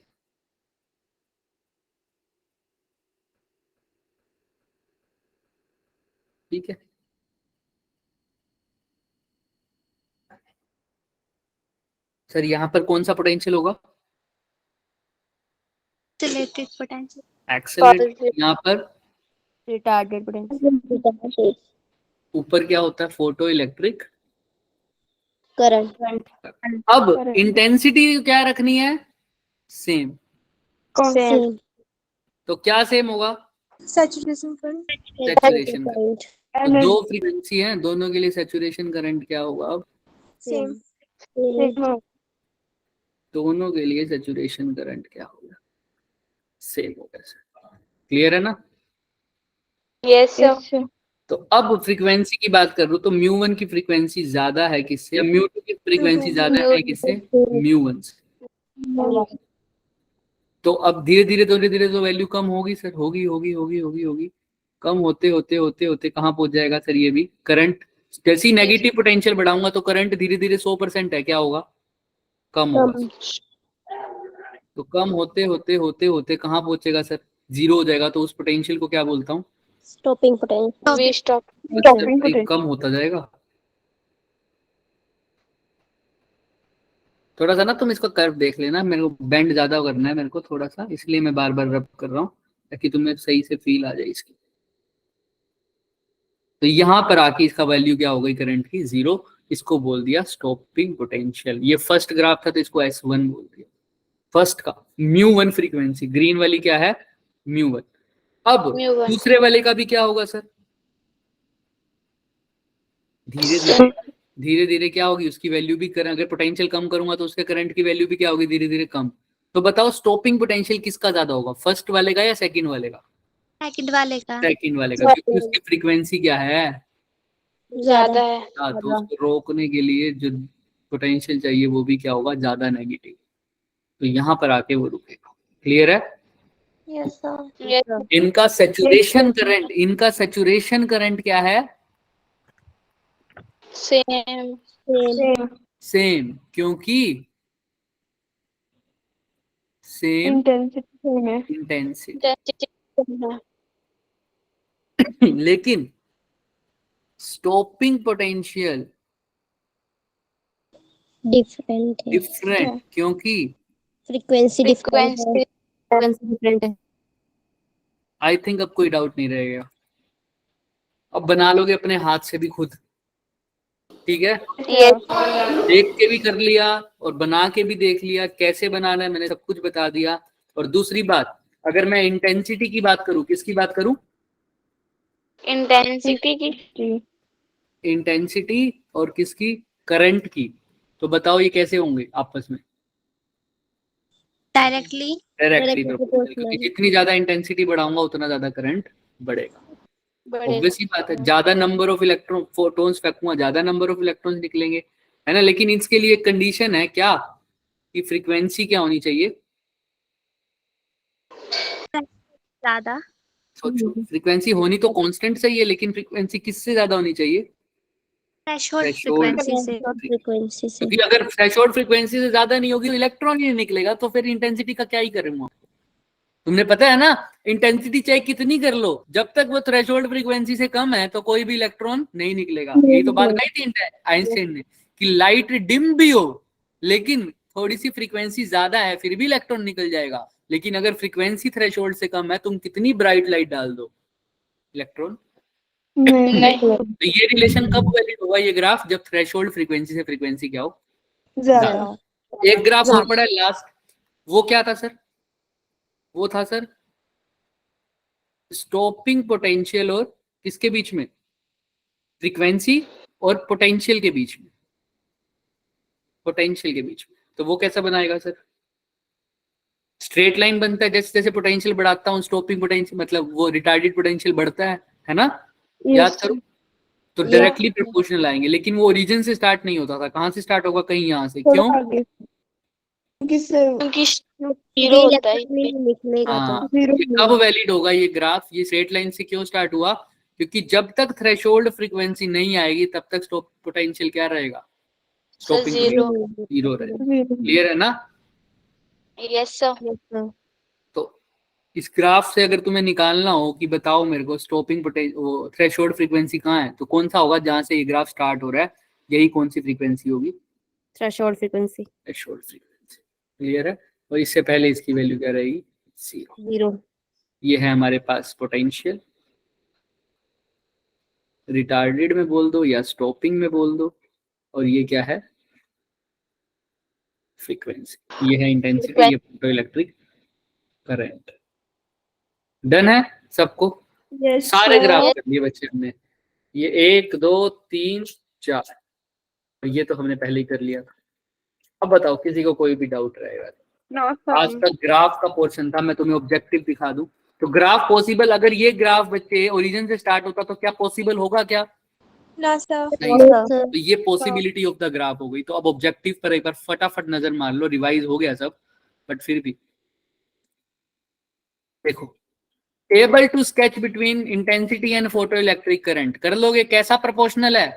ठीक है, सर यहाँ पर कौन सा पोटेंशियल होगा? Accelerated potential. एक्सेलरेट। यहाँ पर रिटार्डेड पोटेंशियल। ऊपर क्या होता है? Photo electric current. अब इंटेंसिटी क्या रखनी है? सेम। सेम। तो क्या सेम होगा? Saturation current. Saturation current. तो दो फ्रीक्वेंसी है, दोनों के लिए सैचुरेशन करंट क्या होगा? अब सेम। दोनों के लिए सैचुरेशन करंट क्या होगा? सेम होगा सर, क्लियर है ना? Yes sir. तो अब फ्रीक्वेंसी की बात कर रहा हूं, तो म्यू1 की फ्रीक्वेंसी ज्यादा है किससे? म्यू2 की फ्रीक्वेंसी ज्यादा है किससे? म्यू1 से। तो अब धीरे धीरे तो वैल्यू कम होगी सर, होगी होगी होगी होगी होगी। कम होते होते होते होते कहाँ पहुंच जाएगा सर? ये भी करंट, जैसे ही नेगेटिव पोटेंशियल बढ़ाऊंगा तो करंट धीरे धीरे 100% है, क्या होगा? कम होगा। तो कम होते होते होते होते कहाँ पहुंचेगा सर? 0 हो जाएगा। तो उस पोटेंशियल को क्या बोलता हूँ? Stopping potential. We stop. कम होता जाएगा। थोड़ा सा ना तुम इसको कर्व देख लेना, मेरे को बेंड ज्यादा करना है मेरे को थोड़ा सा, इसलिए मैं बार बार रब कर रहा हूँ ताकि तुम्हें सही से फील आ जाए इसकी। तो यहाँ पर आके इसका वैल्यू क्या हो गई करंट की? 0। इसको बोल दिया स्टॉपिंग पोटेंशियल। ये फर्स्ट ग्राफ था तो इसको S1 बोल दिया, फर्स्ट का। म्यू1 फ्रीक्वेंसी, ग्रीन वाली क्या है? म्यू1। अब दूसरे वाले का भी क्या होगा सर? धीरे धीरे क्या होगी उसकी वैल्यू भी? अगर पोटेंशियल कम करूंगा तो उसके करंट की वैल्यू भी क्या होगी? धीरे धीरे कम। तो बताओ स्टॉपिंग पोटेंशियल किसका ज्यादा होगा, फर्स्ट वाले का या सेकंड वाले का? सेकंड वाले का। सेकंड वाले का, क्योंकि उसकी फ्रीक्वेंसी क्या है? ज्यादा है। तो उसको रोकने के लिए जो पोटेंशियल चाहिए वो भी क्या होगा? ज्यादा नेगेटिव। तो यहाँ पर आके वो रुकेगा। क्लियर है? Yes sir. इनका सैचुरेशन करंट क्या है? सेम। सेम, क्योंकि सेम इंटेंसिटी। लेकिन स्टॉपिंग पोटेंशियल डिफरेंट, क्योंकि फ्रीक्वेंसी डिफरेंट है। आई थिंक अब कोई डाउट नहीं रहेगा। अब बना लोगे अपने हाथ से भी खुद, ठीक है? देख के भी कर लिया और बना के भी देख लिया कैसे बनाना है, मैंने सब कुछ बता दिया। और दूसरी बात, अगर मैं इंटेंसिटी की बात करूं, किसकी बात करूं? इंटेंसिटी की। इंटेंसिटी और किसकी? करंट की। तो बताओ ये कैसे होंगे आपस में? डायरेक्टली प्रोपोर्शनल, क्योंकि जितनी ज्यादा इंटेंसिटी बढ़ाऊंगा उतना ज्यादा करंट बढ़ेगा। ऑब्वियस ही बात है, ज्यादा नंबर ऑफ इलेक्ट्रॉन फोटॉन्स फेंकूंगा, ज्यादा नंबर ऑफ इलेक्ट्रॉन्स निकलेंगे, है ना? लेकिन इसके लिए एक कंडीशन है, क्या? कि फ्रीक्वेंसी क्या होनी चाहिए? ज्यादा। सोचो, फ्रीक्वेंसी होनी तो कांस्टेंट सही है, लेकिन फ्रीक्वेंसी किससे ज्यादा होनी चाहिए? थ्रेशोल्ड थ्रेशोल्ड फ्रीक्वेंसी से। क्योंकि अगर थ्रेशोल्ड फ्रीक्वेंसी से ज्यादा नहीं होगी तो इलेक्ट्रॉन ही नहीं निकलेगा, तो फिर इंटेंसिटी का क्या ही करूंगा? तुमने पता है ना, इंटेंसिटी चाहे कितनी कर लो, जब तक वो थ्रेशोल्ड फ्रीक्वेंसी से कम है तो कोई भी इलेक्ट्रॉन नहीं निकलेगा। यही तो बात कही थी आइंस्टाइन ने कि लाइट डिम भी हो लेकिन थोड़ी सी फ्रीक्वेंसी ज्यादा है फिर भी इलेक्ट्रॉन निकल जाएगा, लेकिन अगर फ्रीक्वेंसी थ्रेशोल्ड से कम है, तुम कितनी ब्राइट लाइट डाल दो इलेक्ट्रॉन, नहीं तो ये रिलेशन कब वैलिड होगा ये ग्राफ, जब थ्रेशोल्ड फ्रीक्वेंसी से फ्रीक्वेंसी क्या हो, ज्यादा। एक ग्राफ और पड़ा है लास्ट, वो क्या था सर, वो था सर स्टॉपिंग पोटेंशियल और किसके बीच में, फ्रीक्वेंसी और पोटेंशियल के बीच में, पोटेंशियल के बीच में। तो वो कैसा बनाएगा सर, स्ट्रेट लाइन बनता है, जैसे जैसे पोटेंशियल बढ़ाता हूँ स्टॉपिंग पोटेंशियल, मतलब वो रिटार्डेड पोटेंशियल बढ़ता है ना, याद करो। तो डायरेक्टली प्रोपोर्शनल आएंगे, लेकिन वो ओरिजिन से स्टार्ट नहीं होता था, कहाँ से स्टार्ट होगा, कहीं यहाँ से, क्यों, क्योंकि जीरो होता है। निकलेगा हाँ, तो ये कब वैलिड होगा ये ग्राफ, ये स्ट्रेट लाइन से क्यों स्टार्ट हुआ, क्योंकि जब तक थ्रेशोल्ड फ्रीक्वेंसी नहीं आएगी तब तक स्टॉप पोटेंशियल क्या रहेगा, स्टॉपिंग जीरो। जीरो रहेगा। क्लियर है ना। Yes sir. तो इस ग्राफ से अगर तुम्हें निकालना हो कि बताओ मेरे को स्टॉपिंग पोटेंशियल थ्रेशोल्ड फ्रीक्वेंसी कहाँ है, तो कौन सा होगा जहां से ये ग्राफ स्टार्ट हो रहा है, यही कौन सी फ्रीक्वेंसी होगी, threshold frequency threshold frequency. Clear है। और इससे पहले इसकी वैल्यू क्या रहेगी, जीरो। ये है हमारे पास पोटेंशियल, रिटार्डेड में बोल दो या स्टॉपिंग में बोल दो, और ये क्या है, फ्रीक्वेंसी। ये है इंटेंसिटी, ये फोटो इलेक्ट्रिक करंट। डन है सबको, सारे ग्राफ कर लिए बच्चे हमने, ये 1 2 3 4, ये तो हमने पहले ही कर लिया था। अब बताओ किसी को कोई भी डाउट रहेगा, आज तक ग्राफ का पोर्शन था, मैं तुम्हें ऑब्जेक्टिव दिखा दूं तो ग्राफ पॉसिबल, अगर ये ग्राफ बच्चे ओरिजिन से स्टार्ट होता तो क्या पॉसिबल होगा क्या, ना सर। नहीं। तो ये पॉसिबिलिटी ऑफ द ग्राफ हो गई। तो अब ऑब्जेक्टिव पर एक बार फटाफट नजर मार लो, रिवाइज हो गया सब, बट फिर भी देखो, able to sketch between intensity and photo electric current, कर लोगे, कैसा प्रोपोर्शनल है,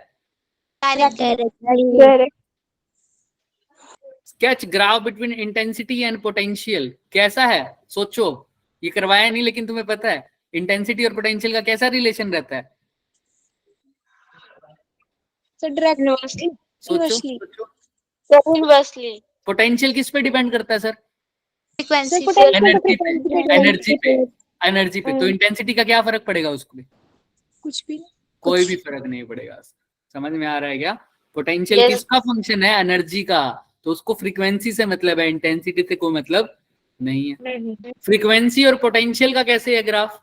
sketch graph between intensity and potential, कैसा है, सोचो, ये करवाया नहीं लेकिन तुम्हें पता है इंटेंसिटी और पोटेंशियल का कैसा रिलेशन रहता है, सोचो। इनवर्सली। पोटेंशियल किस पे डिपेंड करता है सर, फ्रीक्वेंसी एनर्जी पे, एनर्जी पे, एनर्जी पे। तो इंटेंसिटी का क्या फर्क पड़ेगा उसको, कुछ भी कोई भी फर्क नहीं पड़ेगा। समझ में आ रहा है क्या, पोटेंशियल किसका फंक्शन है, एनर्जी का, तो उसको फ्रीक्वेंसी से मतलब है, इंटेंसिटी से कोई मतलब नहीं है। फ्रीक्वेंसी और पोटेंशियल का कैसे है ग्राफ,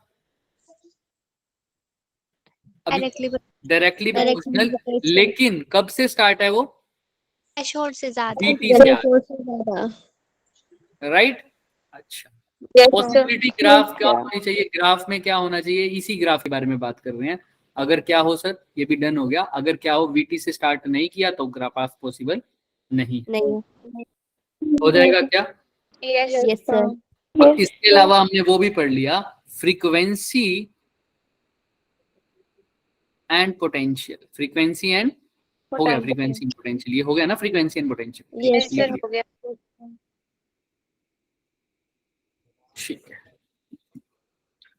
डायरेक्टली प्रोपोर्शनल, लेकिन कब से स्टार्ट है वो, थ्रेशोल्ड से ज्यादा। dt से, राइट। अच्छा, पॉसिबिलिटी ग्राफ क्या होनी चाहिए, ग्राफ में क्या होना चाहिए, इसी ग्राफ के बारे में बात कर रहे हैं। अगर क्या हो सर, ये भी डन हो गया, अगर क्या हो vt से स्टार्ट नहीं किया तो ग्राफ पॉसिबल नहीं हो जाएगा क्या। Yes sir. और इसके अलावा हमने वो भी पढ़ लिया, frequency and potential, frequency and हो गया, फ्रीक्वेंसी एंड पोटेंशियल, ये हो गया ना, frequency and potential. Yes sir हो गया। ठीक है,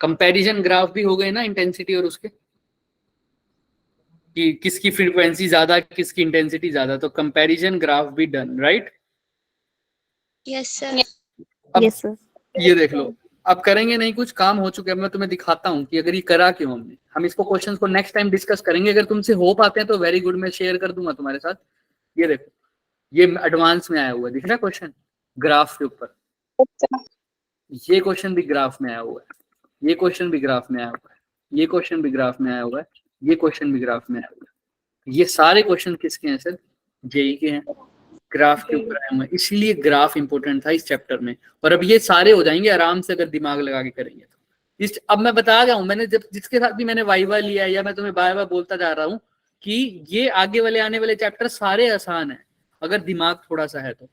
कंपैरिजन ग्राफ भी हो गए ना, इंटेंसिटी और उसके, कि किसकी फ्रीक्वेंसी ज्यादा, किसकी इंटेंसिटी ज्यादा, तो कंपैरिजन ग्राफ भी done, right. Yes sir. Yes sir. ये देख लो, अब करेंगे नहीं, कुछ काम हो चुके हैं, मैं तुम्हें दिखाता हूँ कि अगर ये करा क्यों हमने, हम इसको क्वेश्चंस को नेक्स्ट टाइम डिस्कस करेंगे, अगर तुमसे हो पाते हैं तो वेरी गुड, मैं शेयर कर दूंगा तुम्हारे साथ। ये देखो, ये एडवांस में आया हुआ है, दिख रहा है क्वेश्चन ग्राफ के ऊपर, ये क्वेश्चन भी ग्राफ में आया हुआ है, ये क्वेश्चन भी ग्राफ में आया हुआ है, ये क्वेश्चन भी ग्राफ में आया हुआ है, ये क्वेश्चन भी ग्राफ में आया हुआ है। ये सारे क्वेश्चन किसके हैं सर, जेई के हैं, ग्राफ के ऊपर आए हुए हैं, इसलिए ग्राफ इंपॉर्टेंट था इस चैप्टर में। और अब ये सारे हो जाएंगे आराम से अगर दिमाग लगा के करेंगे तो। अब मैं बता रहा हूँ, मैंने जब जिसके साथ भी मैंने वाइवा लिया है, या मैं तुम्हें बार बार बोलता जा रहा हूँ कि ये आगे वाले आने वाले चैप्टर सारे आसान है, अगर दिमाग थोड़ा सा है तो।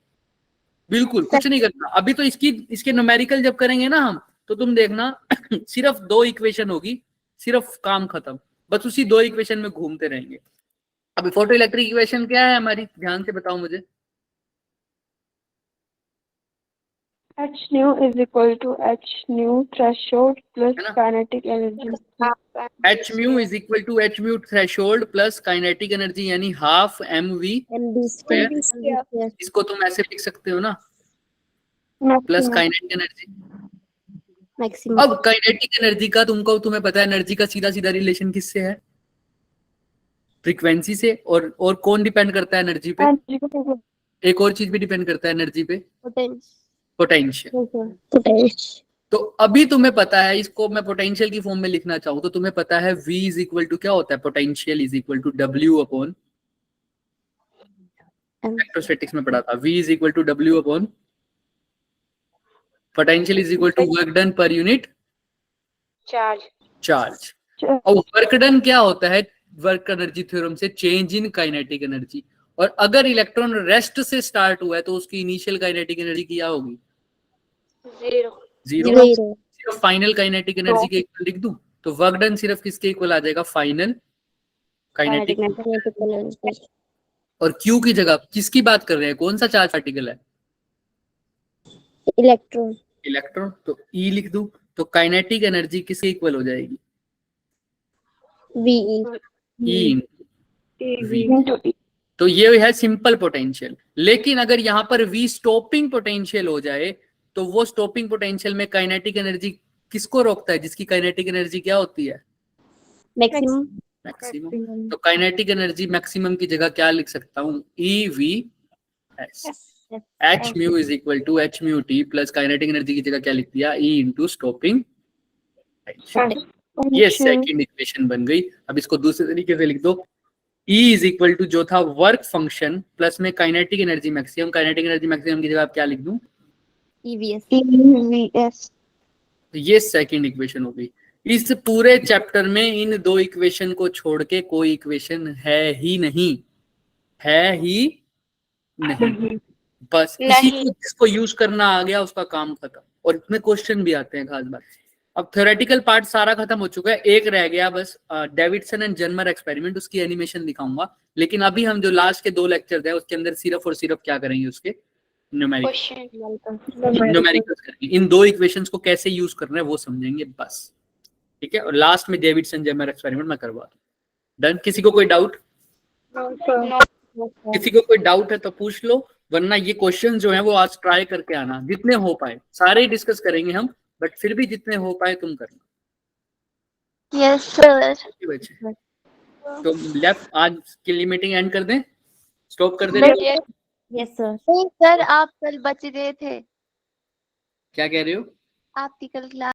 बिल्कुल कुछ नहीं करना अभी तो, इसके न्यूमेरिकल जब करेंगे ना हम, तो तुम देखना सिर्फ 2 इक्वेशन होगी, सिर्फ काम खत्म, बस उसी 2 इक्वेशन में घूमते रहेंगे। अभी फोटो इलेक्ट्रिक इक्वेशन क्या है हमारी, ध्यान से बताओ मुझे। H nu is equal to H nu threshold plus kinetic energy. H mu is equal to H mu threshold plus kinetic energy, यानी हाफ mv स्क्वायर। इसको तुम ऐसे लिख सकते हो ना, प्लस काइनेटिक एनर्जी, Maximum. अब काइनेटिक एनर्जी का तुम्हें पता है एनर्जी का सीधा सीधा रिलेशन किससे है? फ्रीक्वेंसी से। और कौन डिपेंड करता है एनर्जी पे? Energy को एक और चीज भी डिपेंड करता है एनर्जी पे, Potential. Potential. Yes, sir. Potential. तो अभी तुम्हें पता है, इसको मैं पोटेंशियल की फॉर्म में लिखना चाहूँ तो तुम्हें पता है V इज इक्वल टू क्या होता है? Potential is equal to W upon, electrostatics में पढ़ा था, V is equal to W upon potential is equal to work done पर यूनिट चार्ज। और वर्क डन क्या होता है वर्क एनर्जी थ्योरम से? Change in kinetic energy. और अगर इलेक्ट्रॉन रेस्ट से स्टार्ट हुआ है तो उसकी इनिशियल काइनेटिक एनर्जी क्या होगी? जीरो। Zero. सिर्फ फाइनल काइनेटिक एनर्जी के इक्वल लिख दूं तो वर्क डन सिर्फ किसके इक्वल आ जाएगा? Final kinetic. Kinetic energy. और Q की जगह किसकी बात कर रहे हैं? कौन सा चार्ज पार्टिकल है? Electron. इलेक्ट्रॉन। तो E लिख दूं तो काइनेटिक एनर्जी किसके इक्वल हो जाएगी? VE. E into E. तो ये है सिंपल पोटेंशियल। लेकिन अगर यहाँ पर V स्टॉपिंग पोटेंशियल हो जाए तो वो स्टॉपिंग पोटेंशियल में काइनेटिक एनर्जी किसको रोकता है? जिसकी काइनेटिक एनर्जी क्या होती है? Maximum. मैक्सिमम। तो काइनेटिक एनर्जी मैक्सिमम की जगह क्या लिख सकता हूँ? EVS। H म्यू is equal to H mu T plus kinetic energy की जगह क्या लिख दिया? E into stopping. ये सेकंड इक्वेशन बन गई। अब इसको दूसरे तरीके से लिख दो, E इज इक्वल टू जो था वर्क फंक्शन प्लस में kinetic energy maximum. Kinetic energy maximum की जगह आप क्या लिख दूं? EVS. EVS. तो ये सेकंड इक्वेशन हो गई। इस पूरे चैप्टर में इन दो इक्वेशन को छोड़ के कोई इक्वेशन है ही नहीं, है ही नहीं। बस इसी को जिसको यूज करना आ गया उसका काम खत्म। और इसमें क्वेश्चन भी आते हैं खास बात। अब थ्योरेटिकल पार्ट सारा खत्म हो चुका है, एक रह गया बस डेविडसन एंड जन्मर एक्सपेरिमेंट, उसकी एनिमेशन दिखाऊंगा। लेकिन अभी हम जो लास्ट के 2 लेक्चर है उसके अंदर सिर्फ और सिर्फ क्या करेंगे? उसके न्यूमेरिकल्स करेंगे। इन 2 इक्वेशंस को कैसे यूज करना है वो समझेंगे बस। ठीक है। और लास्ट में डेविडसन जन्मर एक्सपेरिमेंट मैं करवा दूं। डन। किसी को कोई डाउट? किसी को कोई डाउट है तो पूछ लो, वरना ये क्वेश्चन जो है वो आज ट्राई करके आना जितने हो पाए। सारे डिस्कस करेंगे हम, बट फिर भी जितने हो पाए तुम करना। Yes sir. बच्चे तो लेफ्ट आज के लिए मीटिंग एंड कर दें, स्टॉप कर दें? Yes, sir. नहीं सर, आप कल बच रहे थे, क्या कह रहे हो? आपकी कल क्लास